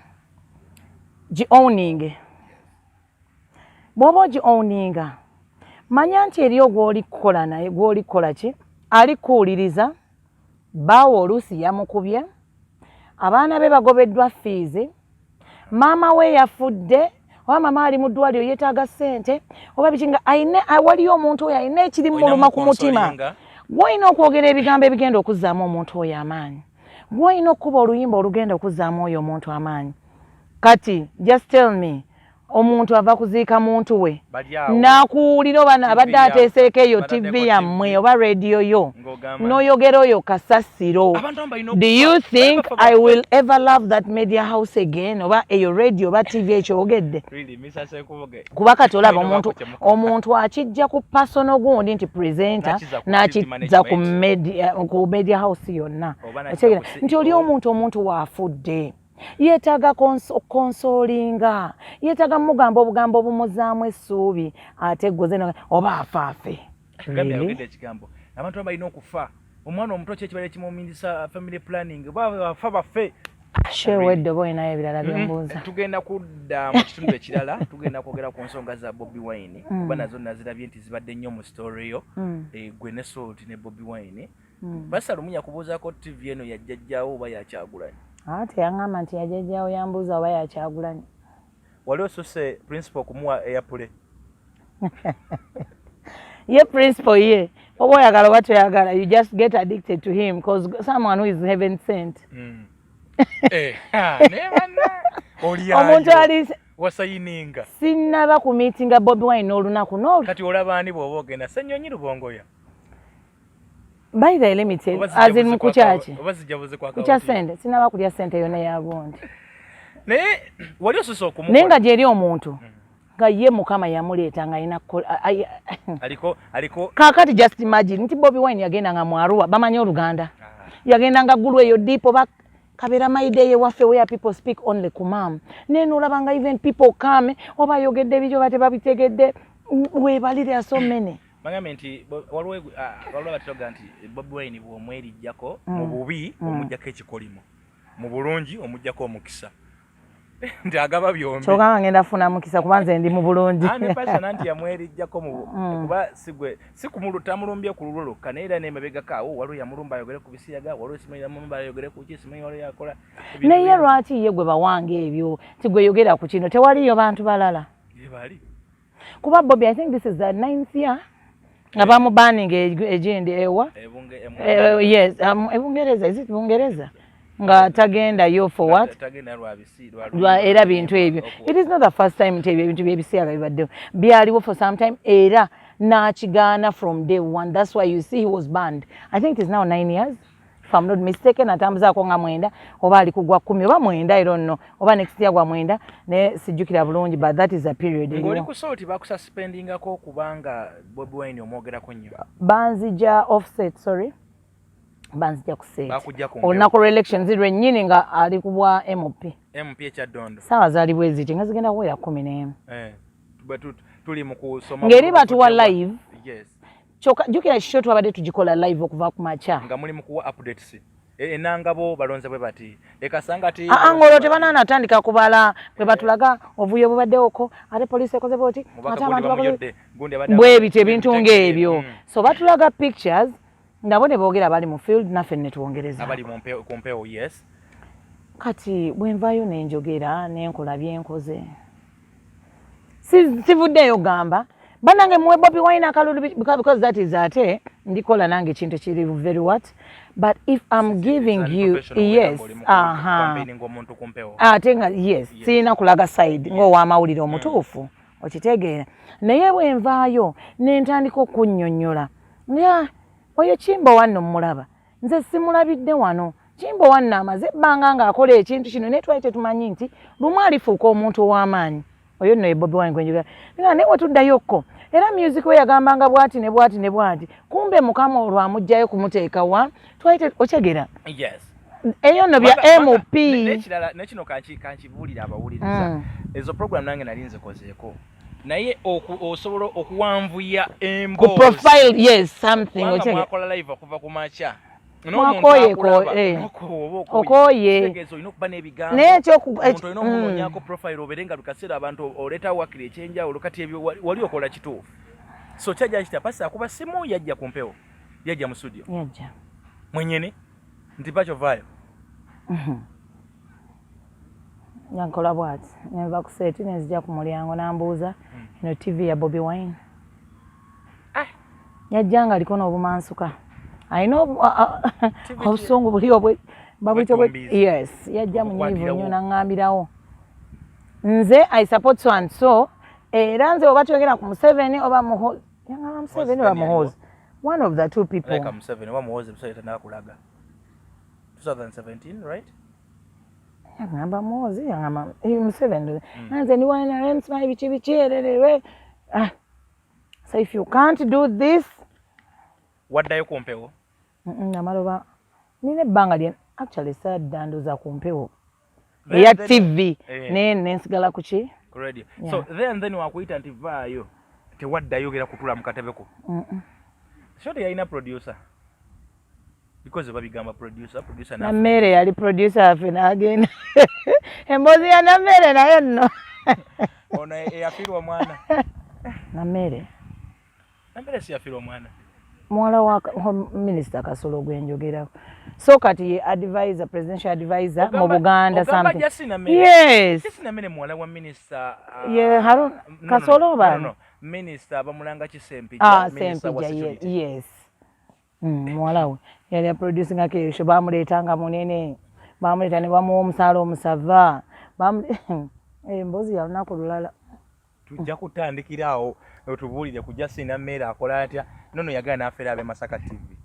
owning bwoba owninga manya nti eriyo gw'oli kukola naye gw'oli kukola ki ali kuwuliriza baawo oluusi yamukubye abaana be bagobeddwa fees maama we yafudde oba maama ali mu ddwaliro yeetaaga ssente oba bikinga waliyo omuntu oyo alina ekiri muluma ku mutima gw'olina okwogera ebigambo ebigenda okuzzaamu omuntu oyo amaanyi gw'olina okuba oluyimba olugenda okuzzaamu oyo omuntu amaanyi kati just tell me omuntu ava kuziika muntu we n'akuwulira oba abadde ateeseeko eyo TV yammwe oba radio yo n'oyogera oyo kasasiro do you think I will ever love that media house again oba eyo radio oba TV ekyogedde kuba kati olaba omuntu akijja ku personal gundi nti presenter n'akizza ku media house yonna nti oli omuntu waafudde yeetaga konsolinga yeetaga mugamba obugambo obumuzaamu essuubi ate ggoze oba afaafe ekigambo abantu balina okufa omwana omuto kyekibale kimumindisa family planning bafa baffe Shewedde boyina ebirala byembuuza. Tugenda kudda mu kitundu ekirala, tugenda kwogera ku nsonga za Bobi Wine kuba nazo nazirabye nti zibadde nnyo mu story yo gwe ne Salt ne Bobi Wine. Basa Lumunya kubuuzaako TV eno yajjajjaawo oba yakyagulanyi. Teyaŋŋamba nti yajjajjaawo yambuuza oba yakyagulanyi. Wali osusse principal kumuwa airplay? Ye principal ye oba oyagala oba toyagala, you just get addicted to him because someone who is heaven sent. Omuntu ali wasayininga sinnaba ku meetinga Bobi Wine n'olunaku n'olu. Kati olaba ani bw'oba ogenda Ssenyonyi Lubongoya? By the limited as in mukuchachi. Oba zijabuze kwa kucha sente sinaba kulya sente yona yagondi. Naye wali osusse okumukola. Nenga gyeri omuntu nga ye Mukama yamuleeta nga ina aliko kakati just imagine nti Bobi Wine yagenda nga mwaruwa bamanyi Oluganda. Yagenda nga ggulu eyo dipo ba kabera maide waffe where people speak only kumam. Neno olabanga even people come oba yogedde ebyo bate babitegedde webalire so many. Mangambe nti waliwo batoga nti Bobi Wine bw'omwerijjako mu bubi omujjako ekikolimo, mu bulungi omujjako omukisa. Nti agaba byombi. Kyokanga ngenda funa mukisa kubanze ndi mu bulungi. Ani pasa nti yamwerijjako mu kuba si kumulutamulumbye ku lulolo kaneera n'emabega kaawo waliwo yamulumba ayogere ku bisiyaga waliwo simanyi yamulumba ayogere ku ki simanyi waliwo yakola. Naye lwaki ye gwe bawange ebyo tigwe yogera ku kino tewaliyo bantu balala. Bali. Kuba Bobi, I think this is the 9th year. Nga bamu banning agenda ewa. Yes, Ebungereza, is it Bungereza? Nga tagenda yo for what? Tagenda era bintu ebyo. It is not the first time nti ebintu byebisiyaga bibaddewo. Byaliwo for some time era n'akigaana from day one. That's why you see he was banned. I think it is now 9 years. If I'm not mistaken, atambuzaako nga 9 oba ali kugwa 10 oba 9, I don't know. Oba next year gwa 9 ne sijjukira bulungi, but that is a period. Ngoli ku Salt bakususpendingako kubanga Bobi Wine omwogerako nnyo. Banzija offset, sorry. Banzija ku set. Olunaku lwa elections lwennyini nga ali kubwa MP ekyaddondo. Saawa zaali bwe ziti nga zigenda kuwera 11. Tuli mu kusoma. Ngeri batuwa live. Yes. Choka jukira kisho twabadde tugikola live okuva ku macha. Nga muli mu kuwa updates. Enangabo balonze bwe bati. Ekasanga ati ngolo tebanana atandika kubala bwe batulaga ovuyo bubadde oko ate police ekoze boti ate abantu bakoze bwe bite ebintu ng'ebyo. So batulaga pictures ndabo ne boogera bali mu field naffe ne tuwongereza. Abali mu mpeo yes. Kati bwe nvayo n'enjogera n'enkola byenkoze. Sivuddeyo gamba. Banange mwe Bobi Wine akalulu because that is ate ndikola nange kintu kiri very what, but if I'm giving you yes tenga yes sina kulaga side ngo wa mawulire omutuufu okitegeera naye bwe nvaayo n'entandika okunnyonnyola nga oyo Kimbo wanno mulaba nze simulabidde wano Kimbo wanno amaze ebbanga ng'akola ekintu kino naye twali tetumanyi nti lumu alifuuka omuntu ow'amaanyi. Oyo nno ye Bobi Wine gwenjogera nga ne wetuddayokko era music we yagambanga bwati ne bwati ne bwati kumbe Mukama olwamugjayo kumuteeka wa twali okyegera. Yes. Eyo nno bya MP nekino kankibuulira abawuliriza ezo program nange nali nzikozeeko naye osobola okuwanvuya ku profile yes something okyegera mwakola live okuva ku macha okoye naye ekyokumunonyako profile oberenga lukasera abantu oleta wakiri ekyenjawulo kati ebyo wali okola kituufu so kyajja kita pasi akuba simu yajja ku mpewo yajja mu studio yajja mwenyene nti Pacho vayo yankola bwati nenva ku seti nenzija ku mulyango nambuuza eno TV ya Bobi Wine yajjanga aliko n'obumansuka I know obusungu buli obwe babuyita bwe yes yajja munyiivu nnyo n'aŋŋambirawo nze I support so and so era nze oba tuyogera ku Museveni oba Muhoozi yaŋŋamba Museveni oba Muhoozi one of the two people like Museveni oba Muhoozi Museveni tanakulaga 2017 right yaŋŋamba Muhoozi yaŋŋamba Museveni nze ndi wana remsma ebiki bikyererewe so if you can't do this waddayo ku mpewo namaloba nina ebbanga lye actually saddanduza ku mpewo eya TV nensigala ku ki radio so then wakuyita nti vaayo tewaddayo gera kutula mu katebeko sho teyalina producer because babigamba producer na mmere yali producer afe n'agenda emboozi ya nammere nayo nno ono eyafirwa mwana nammere si yafirwa mwana muwala wa minisita Kasolo gwenjogerako so kati ye advisor presidential advisor mu Buganda something yes Nammere muwala wa minisita Harun Kasolo no minisita bamulanga Kisempi minisita wa security yes muwala we yali producing akesho bamuleetanga munene bamuleeta ne bamuwa omusaala omusava emboozi ya lunaku lulala tujja kutandikirawo otubuulire ku Justin Nammere akola atya nono yagala n'afera abe Masaka TV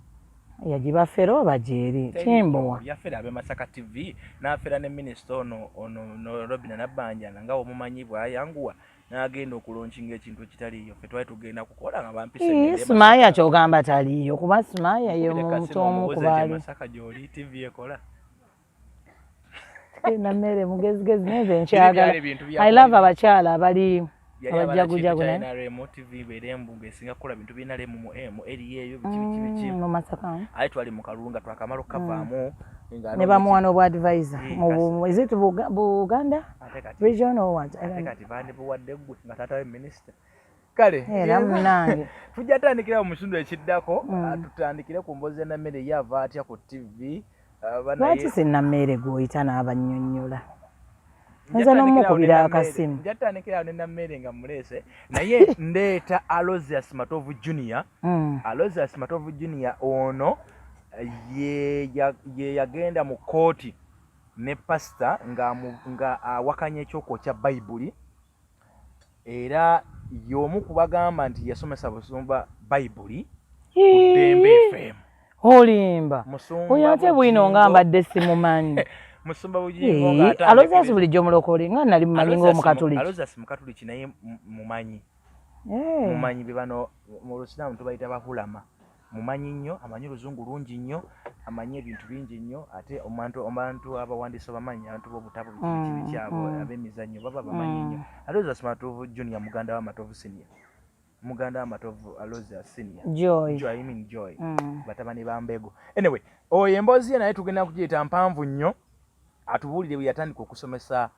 yagiba fero bajeri kimbo yafera abe Masaka TV n'afera ne minisita ono Robina Nabbanja nga omumanyi bwayanguwa n'agenda okulonkinga ekintu ekitaliyo ffe twali tugenda kukola nga bampise Sumaya kyogamba taliyo kuba Sumaya ye omuntu omu ku baali Masaka gy'oli TV ekola Nammere mugezigezi neze nkyagala I love abakyala abali abajagujagu na remote TV berembu ngesinga kola bintu binale mu eri eyo biki mu Masaka ayi twali mu Kalunga twakamalo kavaamu ne bamuwano bwa advisor mu is it Buganda region or what kati bandi buwadde gwe nga tata minister kale era munange tujatandikira mu musundu ekiddako tutandikire ku Mboozi Nammere yava atya ku TV lwaki Nammere gwoyita n'abannyonnyola nza n'omukubira akasimu njatandikira ne Nammere nga mulese naye ndeeta Aloysius Matovu Junior Aloysius Matovu Junior ono ye yagenda mu kooti ne pastor nga awakanya ekyokwo Bayibuli era y'omu kubagamba nti yasomesa busumba Bayibuli ku Dembe FM olimba oyo ate bwino nga mbadde simumanyi Musumba Bugingo ng'atandika Aloysius bulijjo mulokole nga nali mumanyi ng'omukatuliki Aloysius mukatuliki naye mumanyi mumanyi bibano mu Lusiraamu tubayita bahulama mumanyi nnyo amanyi Luzungu lungi nnyo amanyi ebintu bingi nnyo ate omuntu abawandiisa bamanyi abantu b'obutabo biki byabo ab'emizannyo baba bamanyi nnyo Aloysius Matovu Junior muganda wa Matovu Senior muganda wa Matovu Aloysius Senior Joy batabani ba Mbego anyway oyo emboozi ye naye tugenda kugiyita mpanvu nnyo atubuulire bwe yatandika okusomesa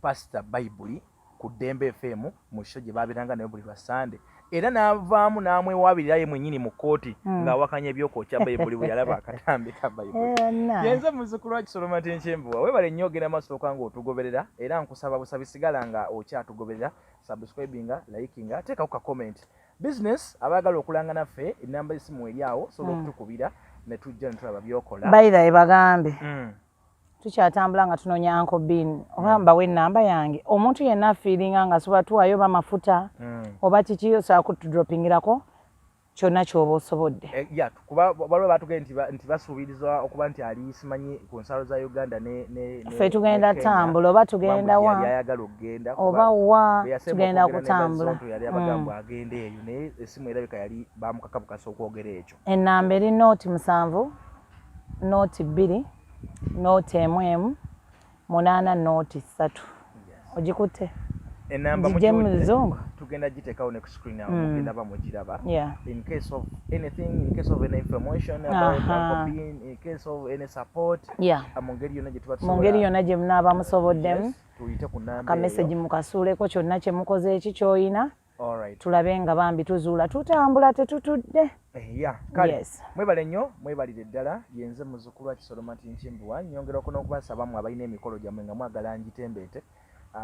pastor Bayibuli ku Dembe FM mu show gye baabiranga naye buli lwa Sunday era n'avaamu n'amwewabirira ye mwennyini mu kooti ng'awakanya ebyokokya Bayibuli bwe yalaba akatambi ka Bayibuli yenze muzzukulu wa Kisoloma Tenkyembuwa weebale nnyo ogenda maaso okanga otugoberera era nkusaba busabi sigala nga okyatugoberera subscribinga likinga teekako ka comment business abaagala okulanga naffe enamba y'essimu eri awo sobola okutukubira ne tujja ne tulaba byokola bayira bagambe tukyatambula nga tunoonya Uncle Bean oba mbawe ennamba yange omuntu yenna afiiringa nga sobola tuwaayo oba mafuta oba kiki osobola kutudropingirako kyonna ky'oba osobodde kuba baliwo batugende nti basuubiriza okuba nti ali simanyi ku nsalo za Uganda ffe tugenda tambula oba tugenda wa ayagala okugenda oba wa tugenda kutambula yali abagamba agende eyo naye essimu erabika yali bamukakabukasa okwogera ekyo ennamba eri nooti 7 nooti 2 nooti 1 8 nooti 3 ogikutte enamba muzungu tugenda giteekawo ne ku screen awo mugenda bamugiraba in case of anything in case of any information about Uncle Bean in case of any support mu ngeri yonna gye tuba tusobola mu ngeri yonna gye munaaba musoboddemu tuyite ku namba ka message mukasuuleko kyonna kye mukoze eki ky'oyina tulabe nga bambi tuzuula tutambula tetutudde kale mwebale nnyo mwebalire ddala yenze muzzukulu wa Kisoloma Tenkyembuwa nyongerako n'okubasabamu abalina emikolo gyammwe nga mwagala ngitembeete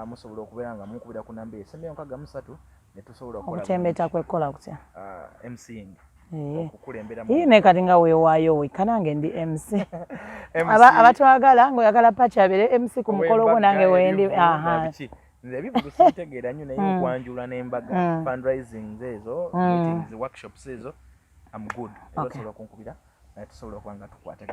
musobola okubeera nga mukubira ku namba esembeyo nkaga 3 ne tusobola okutembeeta kwekola kutya MCing okukulembera ne kati nga weewaayo wekanange ndi MC abatwagala ng'oyagala paki abeere MC ku mukolo gwo nange wendi nze ebivulu sintegeera nnyo naye okwanjula n'embaga fundraising ezo meetings workshops ezo I'm good era osobola okunkubira naye tusobola okuba nga tukwatagana